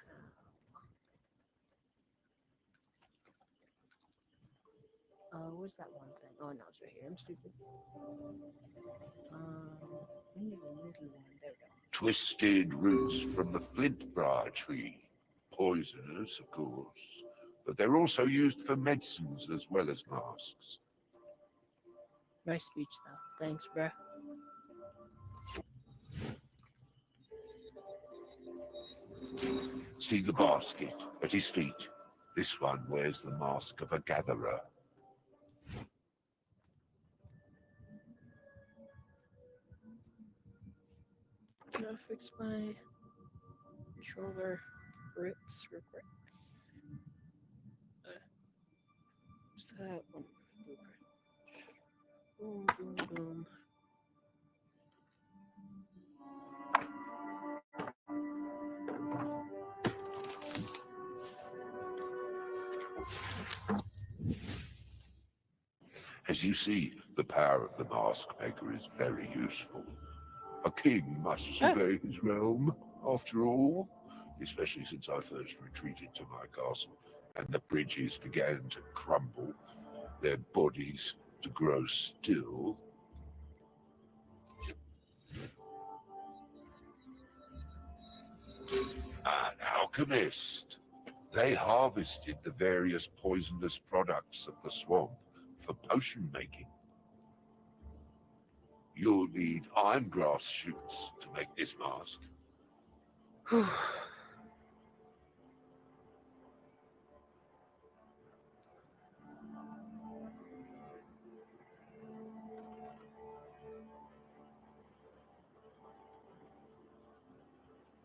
Where's that one thing? Oh no, it's right here. I'm stupid. We need a little one. There we go. Twisted roots from the flintbriar tree. Poisonous, of course, but they're also used for medicines as well as masks. Nice speech though. Thanks, bruh. See the basket at his feet. This one wears the mask of a gatherer. Can I fix my controller grips real quick? What's that one? Boom, boom, boom. As you see, the power of the mask maker is very useful. A king must survey his realm, after all, especially since I first retreated to my castle and the bridges began to crumble, their bodies to grow still. An alchemist. They harvested the various poisonous products of the swamp for potion making. You'll need iron grass shoots to make this mask.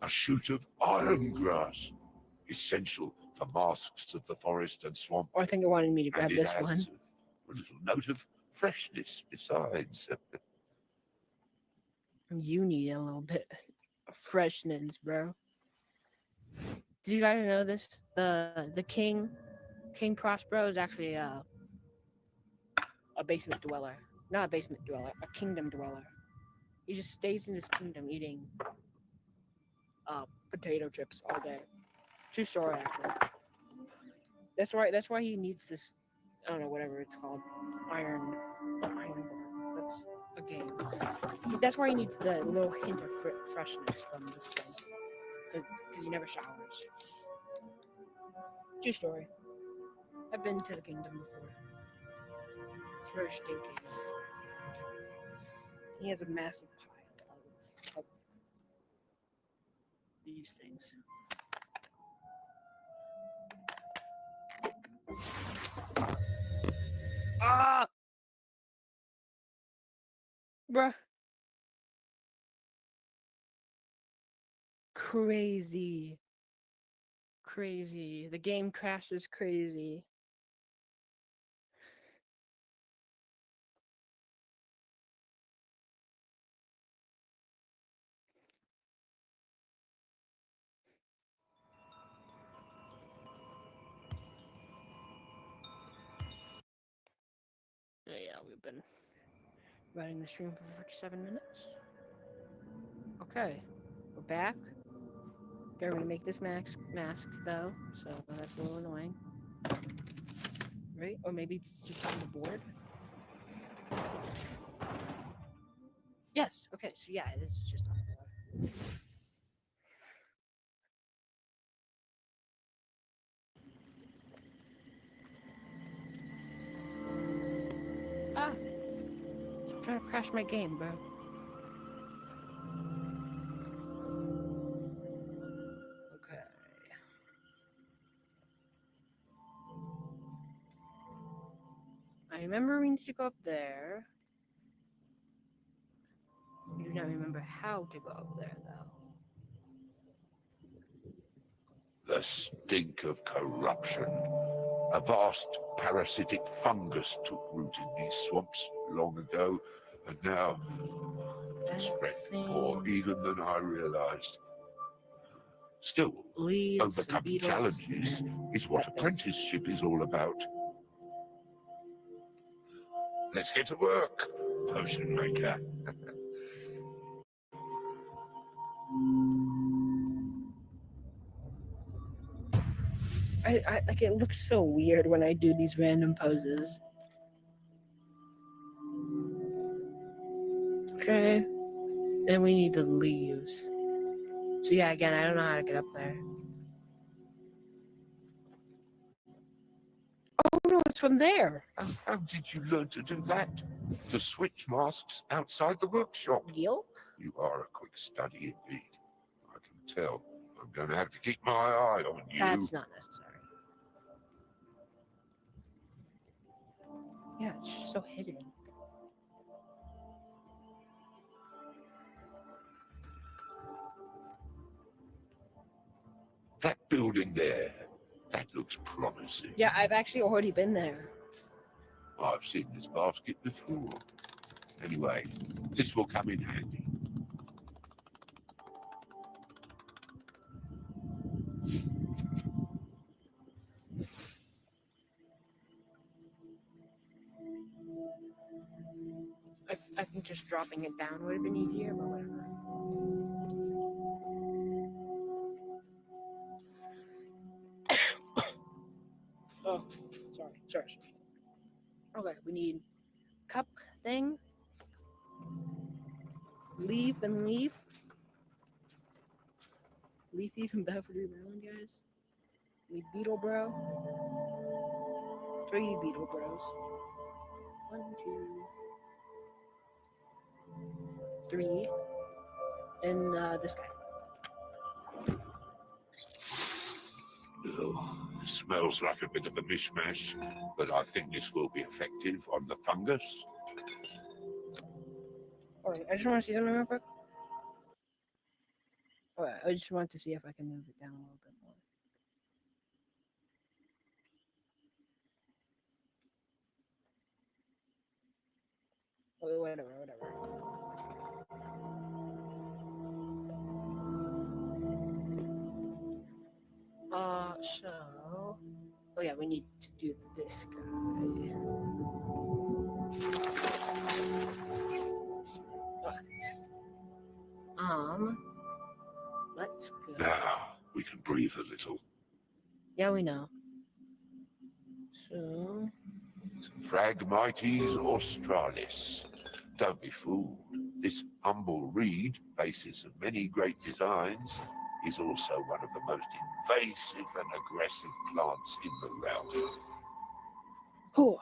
A shoot of iron grass, essential for masks of the forest and swamp, Oh, I think it wanted me to and grab it this one. adds a little note of freshness besides. You need a little bit of freshness, bro. Did you guys know this? The King Prospero is actually a basement dweller. Not a basement dweller, a kingdom dweller. He just stays in his kingdom eating potato chips all day. True story, actually. That's why he needs this. I don't know, whatever it's called, iron bar. That's a game. That's why he needs the little hint of freshness from the sun, because he never showers. True story. I've been to the kingdom before. It's very stinking. He has a massive pile of these things. Ah, bruh, crazy, crazy. The game crashes crazy. Yeah, we've been running the stream for 47 minutes. Okay, we're back. Gotta remake this mask though, so that's a little annoying. Right? Or maybe it's just on the board. Yes. Okay. So yeah, it is just on the board. Ah, stop trying to crash my game, bro. Okay. I remember we need to go up there. I do not remember how to go up there though. The stink of corruption. A vast parasitic fungus took root in these swamps long ago, and now it's spread more even than I realized. Still, Leaves and overcoming beetles. challenges is what apprenticeship is all about. Let's get to work, potion maker. I like it looks so weird when I do these random poses. Okay. Then we need the leaves. So yeah, again, I don't know how to get up there. Oh no, it's from there. How did you learn to do that? To switch masks outside the workshop? Gil? You are a quick study indeed. I can tell. I'm going to have to keep my eye on you. That's not necessary. Yeah, it's just so hidden. That building there, that looks promising. Yeah, I've actually already been there. I've seen this basket before. Anyway, this will come in handy. I think just dropping it down would have been easier, but whatever. Oh, sorry. Okay, we need cup thing, leaf and leaf. Leaf even Bedford Maryland, guys. Need Beetle Bro. 3 Beetle Bros. 1, 2, 3. And this guy. Oh, it smells like a bit of a mishmash, but I think this will be effective on the fungus. Alright, I just want to see something real quick. Alright, I just want to see if I can move it down a little bit more. Whatever. So... Oh yeah, we need to do this guy. Let's go. Now, we can breathe a little. Yeah, we know. So... Phragmites australis. Don't be fooled. This humble reed, basis of many great designs, is also one of the most invasive and aggressive plants in the realm. Oh.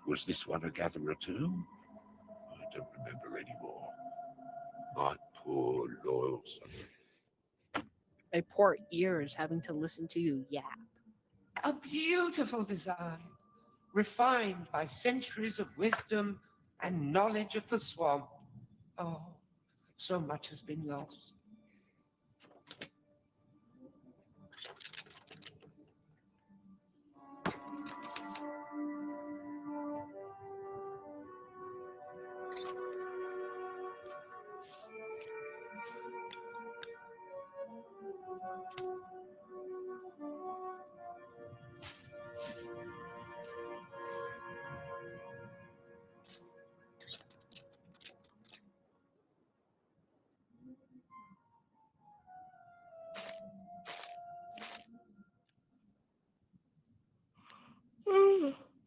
Was this one a gatherer too? I don't remember anymore. My poor loyal son. My poor ears having to listen to you yap. A beautiful design, refined by centuries of wisdom and knowledge of the swamp. Oh, so much has been lost.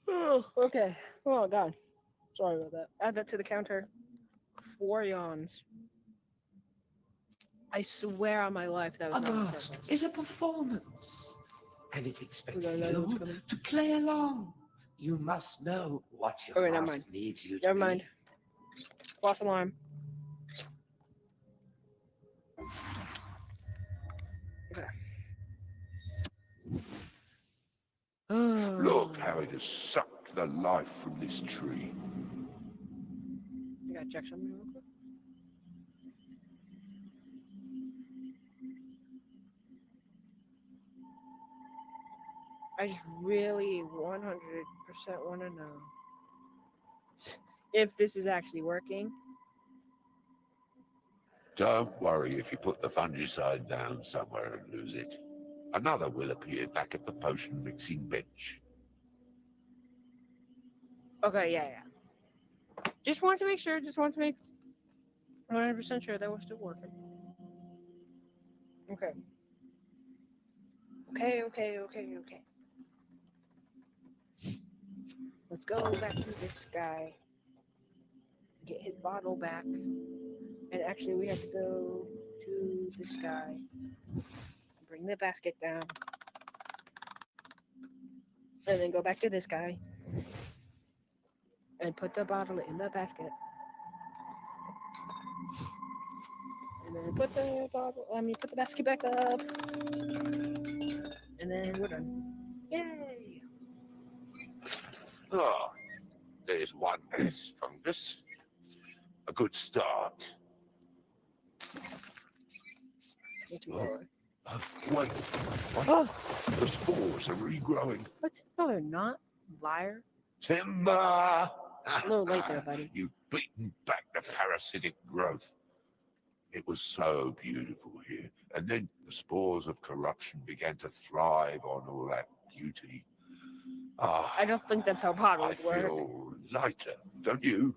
Oh, okay. Oh god. Sorry about that. Add that to the counter. 4 yawns. I swear on my life that was A not on mask purpose. is a performance, and it expects Okay, I know what's you coming. to play along. You must know what your Okay, never mask mind. needs you to Never be. mind. False alarm. Okay. Look how it has sucked the life from this tree. I gotta check something real quick. I just really 100% want to know if this is actually working. Don't worry if you put the fungicide down somewhere and lose it. Another will appear back at the potion mixing bench. Okay, yeah. Just want to make sure. Just want to make 100% sure that we're still working. Okay. Okay. Let's go back to this guy. Get his bottle back. And actually, we have to go to this guy. Bring the basket down. And then go back to this guy. And put the bottle in the basket. And then put the basket back up. And then we're done. Yay! Ah, there's one less fungus. A good start. Oh, wait. What? Oh, The spores are regrowing. what? No, they're not. Liar. Timber! A little late there, buddy. You've beaten back the parasitic growth. It was so beautiful here. And then the spores of corruption began to thrive on all that beauty. Ah, I don't think that's how I bottles work. feel lighter, don't you?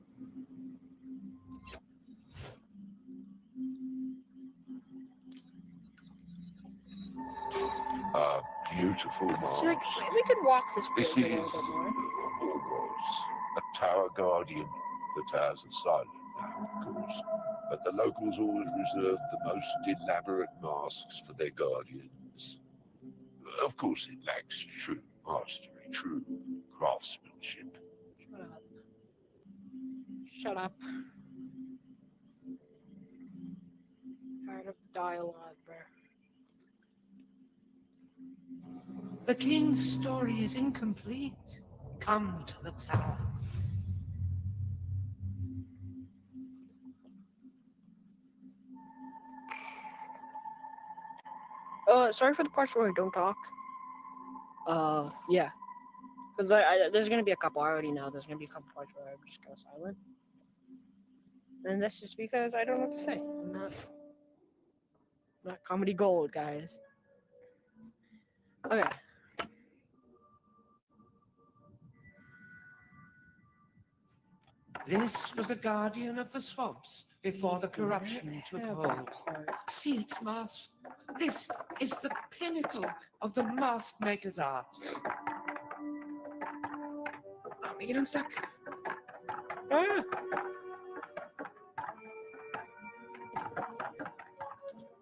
A beautiful It's like mask. we could walk this This bridge a is, little bit more. or was, a tower guardian. The towers are silent now, of course, but the locals always reserved the most elaborate masks for their guardians. Of course, it lacks true mastery, true craftsmanship. Shut up. Shut up. Tired of dialogue, bro. The king's story is incomplete. Come to the tower. Sorry for the parts where I don't talk. Yeah. Because there's gonna be a couple. I already know there's gonna be a couple parts where I just go silent. And that's just because I don't know what to say. I'm not comedy gold, guys. Okay. This was a guardian of the swamps before the corruption took Have hold. that part. See its mask? This is the pinnacle of the mask maker's art. Oh, make it unstuck. Ah!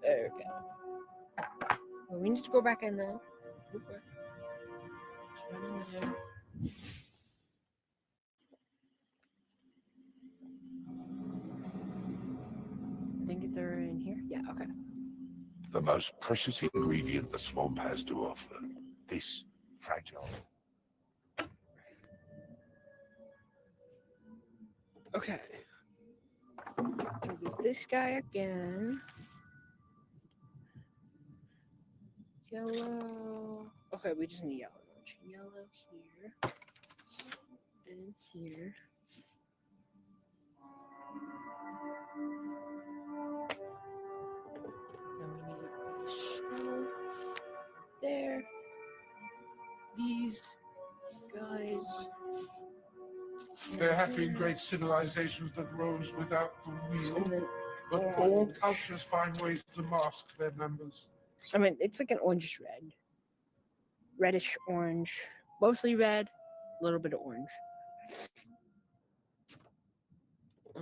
There we go. Well, we need to go back in there. Real quick. Just run in there. they're in here. Yeah. Okay. The most precious ingredient the swamp has to offer. This fragile. Okay. So do this guy again. Yellow. Okay, we just need yellow. Yellow here and here. Then we need a shell there. These guys. There have been great civilizations that rose without the wheel, And then but all orange. cultures find ways to mask their members. I mean, it's like an orangish red. Reddish orange. Mostly red, a little bit of orange. So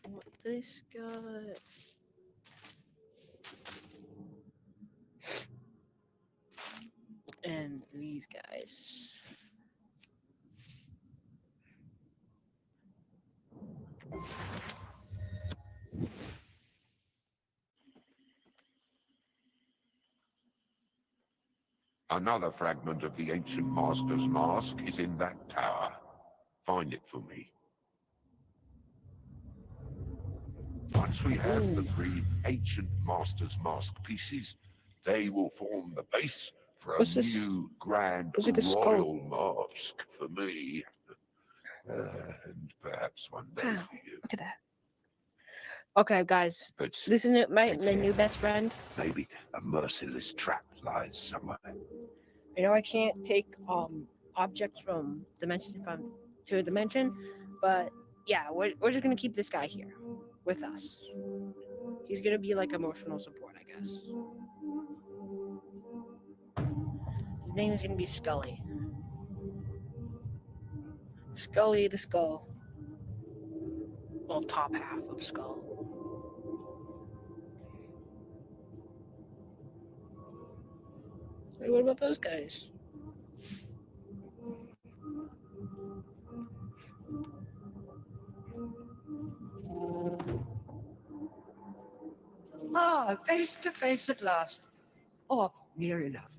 I want this guy. And these guys. Another fragment of the ancient master's mask is in that tower. Find it for me. Once we have the Ooh. 3 ancient master's mask pieces, they will form the base for a What's this? new grand Looks like a skull. royal mask for me. And perhaps one day Wow. for you. Look at that. Okay, guys. But This is my think new carefully. best friend. Maybe a merciless trap lies somewhere. I know I can't take objects from dimension to a dimension, but yeah, we're just gonna keep this guy here with us. He's gonna be like emotional support, I guess. His name is gonna be Scully. Scully the Skull. Well, top half of Skull. Hey, what about those guys? Ah, face to face at last. Or near enough.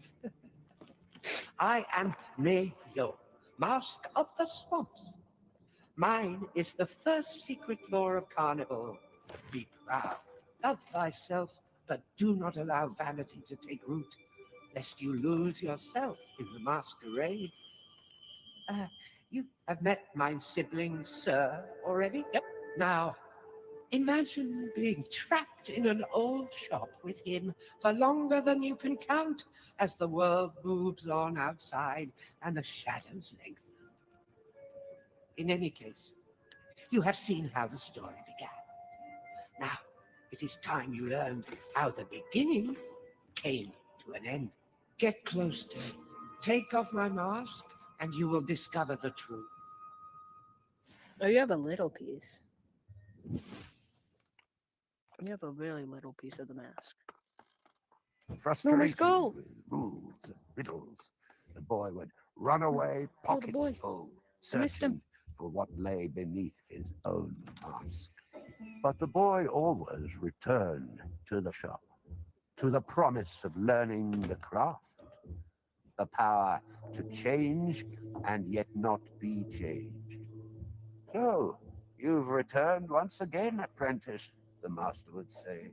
I am Mayo, Mask of the Swamps. Mine is the first secret law of Carnival. Be proud, love thyself, but do not allow vanity to take root, lest you lose yourself in the masquerade. Uh, you have met my sibling, Sir, already? Yep. Now, imagine being trapped in an old shop with him for longer than you can count as the world moves on outside and the shadows lengthen. In any case, you have seen how the story began. Now, it is time you learned how the beginning came to an end. Get close to me. Take off my mask, and you will discover the truth. Oh, you have a little piece. You have a really little piece of the mask. No, my Frustrated skull. with rules and riddles, the boy would run away, Oh, the boy. pockets full, I missed him. searching for what lay beneath his own mask. But the boy always returned to the shop, to the promise of learning the craft, the power to change and yet not be changed. So, you've returned once again, apprentice, the master would say.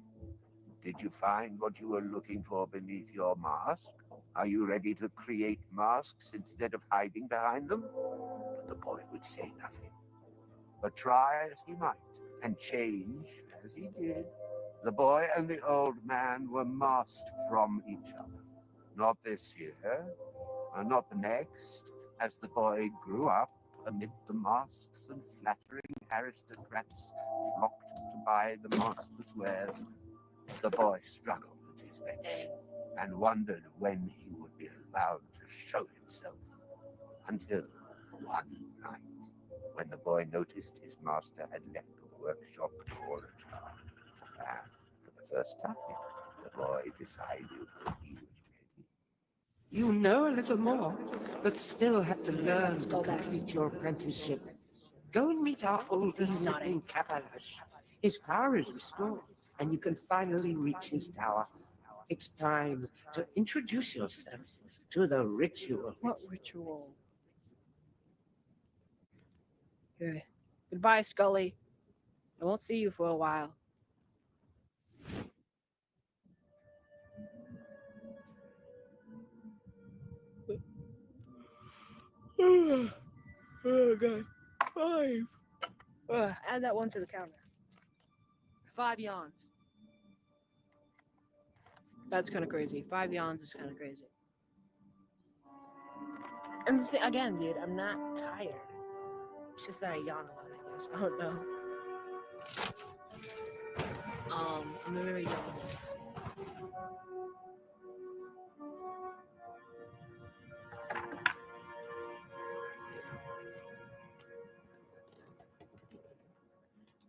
Did you find what you were looking for beneath your mask? Are you ready to create masks instead of hiding behind them? But the boy would say nothing. But try as he might, and change as he did, the boy and the old man were masked from each other. Not this year, not the next, as the boy grew up amid the masks and flattering aristocrats flocked to buy the master's wares. The boy struggled at his bench and wondered when he would be allowed to show himself. Until one night, when the boy noticed his master had left the workshop door ajar. And for the first time, the boy decided that he was ready. You know a little more, but still have to learn to Skull back. complete your apprenticeship. Go and meet our older He's nodding. sibling, Kavalash. His power is restored, and you can finally reach his tower. It's time to introduce yourself to the ritual. What ritual? Okay. Goodbye, Scully. I won't see you for a while. Oh god. 5. Add that one to the counter. 5 yawns. That's kind of crazy. 5 yawns is kind of crazy. And again, dude, I'm not tired. It's just that I yawn a lot, I guess. I don't know. I'm a very yawn.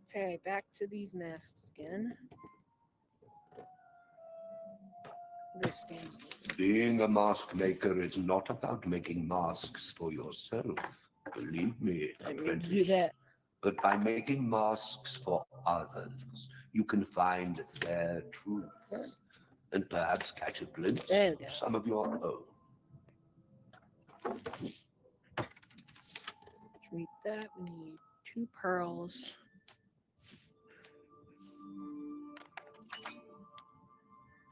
Okay, back to these masks again. This thing's Being a mask maker is not about making masks for yourself. Believe me, I mean to apprentice. do that. But by making masks for others, you can find their truths and perhaps catch a glimpse There we go. of some of your own. Treat that. We need 2 pearls.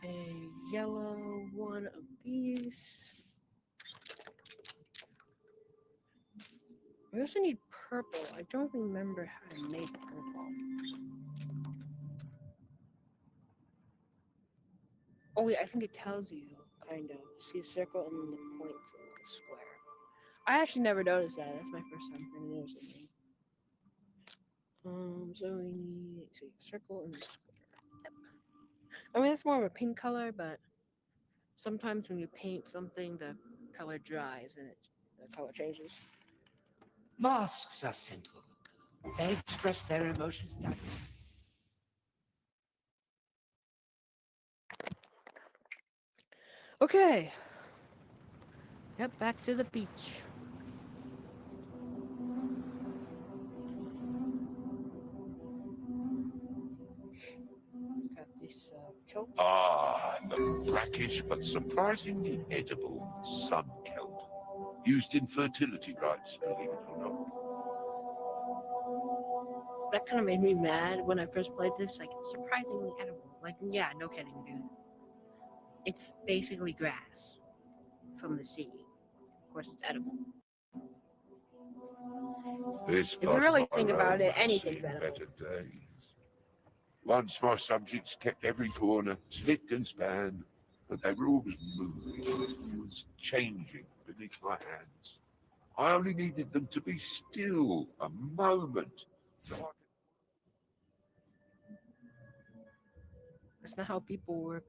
A yellow one of these. We also need purple. I don't remember how to make purple. Oh wait, I think it tells you, kind of. See a circle and then the points and like a square. I actually never noticed that. That's my first time noticing. So we need a circle and a square. Yep. I mean, it's more of a pink color, but sometimes when you paint something, the color dries and the color changes. Masks are simple. They express their emotions directly. Okay. Yep, back to the beach. Got this kelp. Ah, the brackish but surprisingly edible sun kelp. Used in fertility rites, believe it or not. That kind of made me mad when I first played this. Like, surprisingly edible. Like, yeah, no kidding, dude. It's basically grass from the sea. Of course, it's edible. This If you part of really my think about realm it, has anything's seen edible. better days. Once my subjects kept every corner spick and span, but they were always moving. It was changing beneath my hands. I only needed them to be still a moment. So I That's not how people work.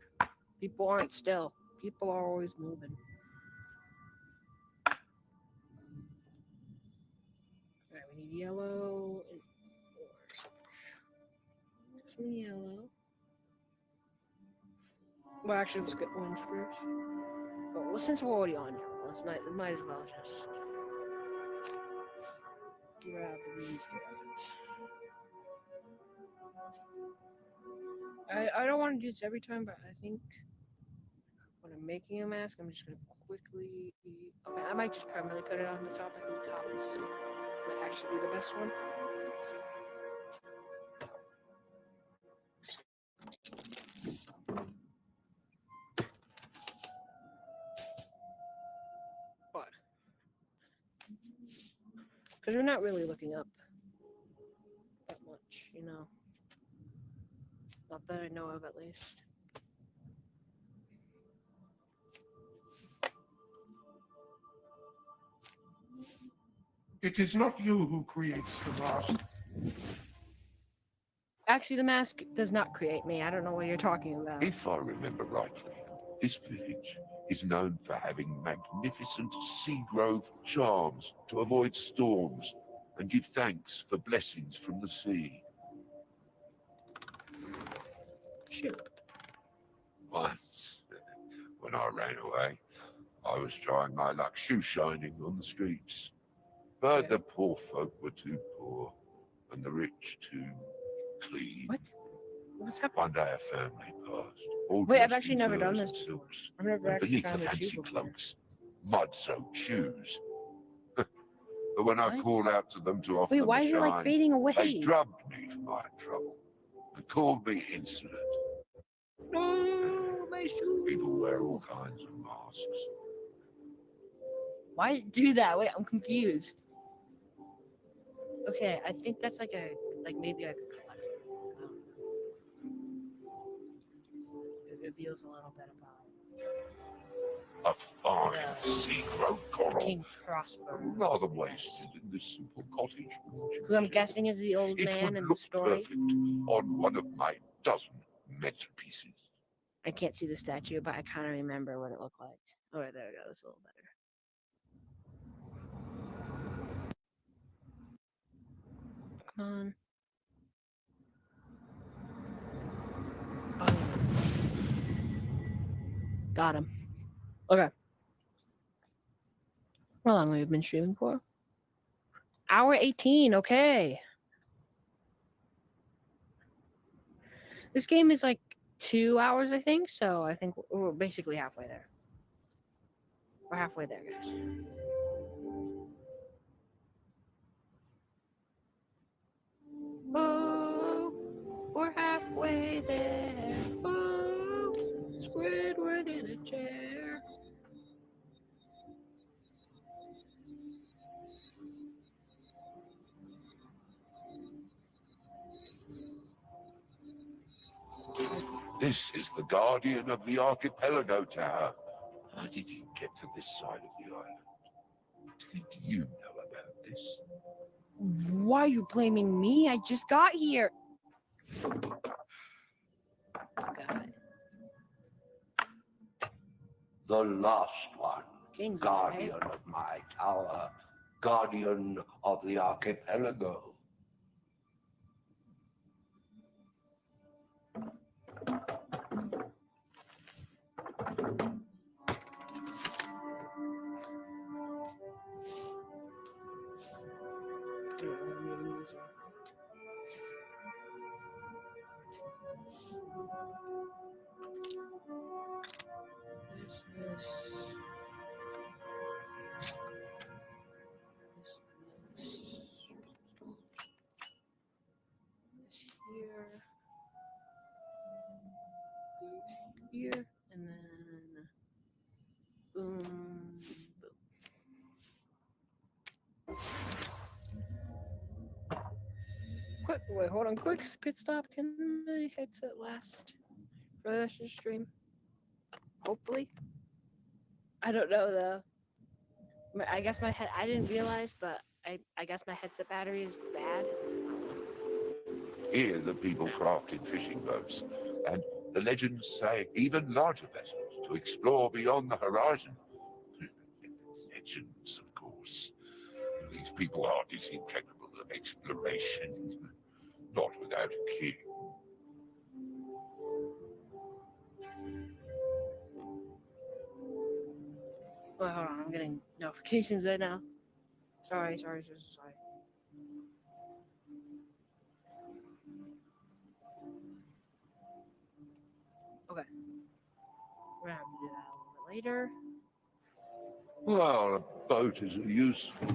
People aren't still. People are always moving. Alright, we need yellow and orange. Some yellow. Well, actually, let's get orange first. Oh, well, since we're already on yellow, might as well just grab these guys. I don't want to do this every time, but I think when I'm making a mask, I'm just gonna quickly. Okay, I might just permanently put it on the top. I think the top is might actually be the best one. What? Because we're not really looking up that much, you know. Not that I know of, at least. It is not you who creates the mask. Actually, the mask does not create me. I don't know what you're talking about. If I remember rightly, this village is known for having magnificent sea grove charms to avoid storms and give thanks for blessings from the sea. Shoot. Once, when I ran away, I was trying my luck shoe shining on the streets. But Yeah. the poor folk were too poor, and the rich too clean. What? What's happening? One day a family passed, all Wait, I've dressed actually in never done furs this and before. silks, I've never and actually beneath the found a shoe fancy before. cloaks, mud-soaked shoes. But when I What? called out to them to offer Wait, them why a is it like shine, fading they away? drubbed me for my trouble and called me insolent. No, my shoe. People wear all kinds of masks. Why do that? Wait, I'm confused. Okay, I think that's like maybe I could collect it. It reveals a little bit about A fine the sea-growth coral, King Prosper. rather I guess. wasted in this simple cottage, wouldn't you Who I'm say? guessing is the old It man would in the look story. perfect on one of my dozen mantelpieces. I can't see the statue, but I kind of remember what it looked like. Oh, there it goes. A little better. Come on. Oh, got him. Okay. How long have we been streaming for? Hour 18. Okay. This game is like 2 hours, I think. So I think we're basically halfway there. We're halfway there, guys. Oh, we're halfway there. Oh, Squidward in a chair. This is the guardian of the archipelago tower. How did you get to this side of the island? Did you know about this? Why are you blaming me? I just got here. This guy. The last one, King's guardian of my tower, guardian of the archipelago. This here, and then boom, boom. Quick, wait, hold on, quick pit stop. Can my headset last for the rest of the stream? Hopefully. I don't know though. I guess my head. I didn't realize, but I guess my headset battery is bad. Here the people crafted fishing boats, and the legends say even larger vessels to explore beyond the horizon. Legends, of course. These people are incapable of exploration, not without a king. Wait, hold on. I'm getting notifications right now. Sorry. Okay. We're gonna have to do that a little bit later. Well, a boat is useful.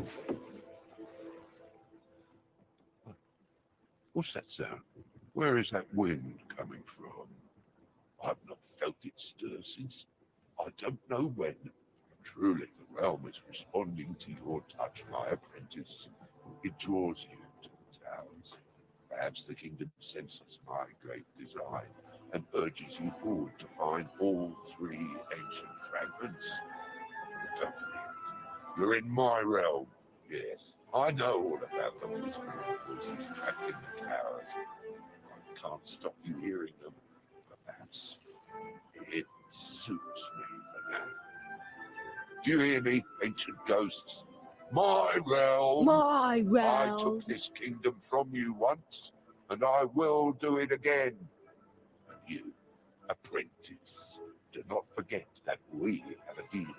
What's that sound? Where is that wind coming from? I've not felt it stir since I don't know when. Truly, the realm is responding to your touch, my apprentice. It draws you to the towers. Perhaps the kingdom senses my great design and urges you forward to find all three ancient fragments. But don't forget, you're in my realm. Yes, I know all about the whispering voices trapped in the towers. I can't stop you hearing them, but perhaps it suits me for now. Do you hear me, ancient ghosts? My realm! My I realm. took this kingdom from you once, and I will do it again. And you, apprentice, do not forget that we have a deal.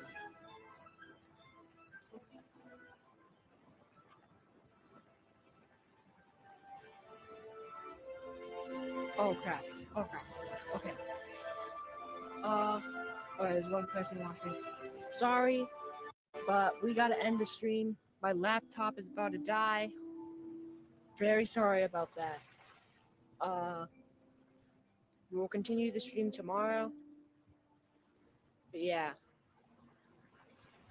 Oh crap. Okay. Okay. Uh, okay, there's one person watching. Sorry, but we gotta end the stream. My laptop is about to die. Very sorry about that. Uh, we will continue the stream tomorrow. But yeah.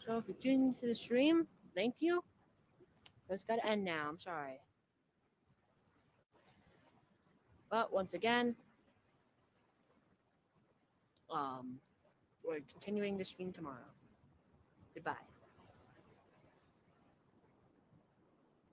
So if you tuned into the stream, thank you. But it's gotta end now. I'm sorry. But once again, we're continuing the stream tomorrow. Goodbye.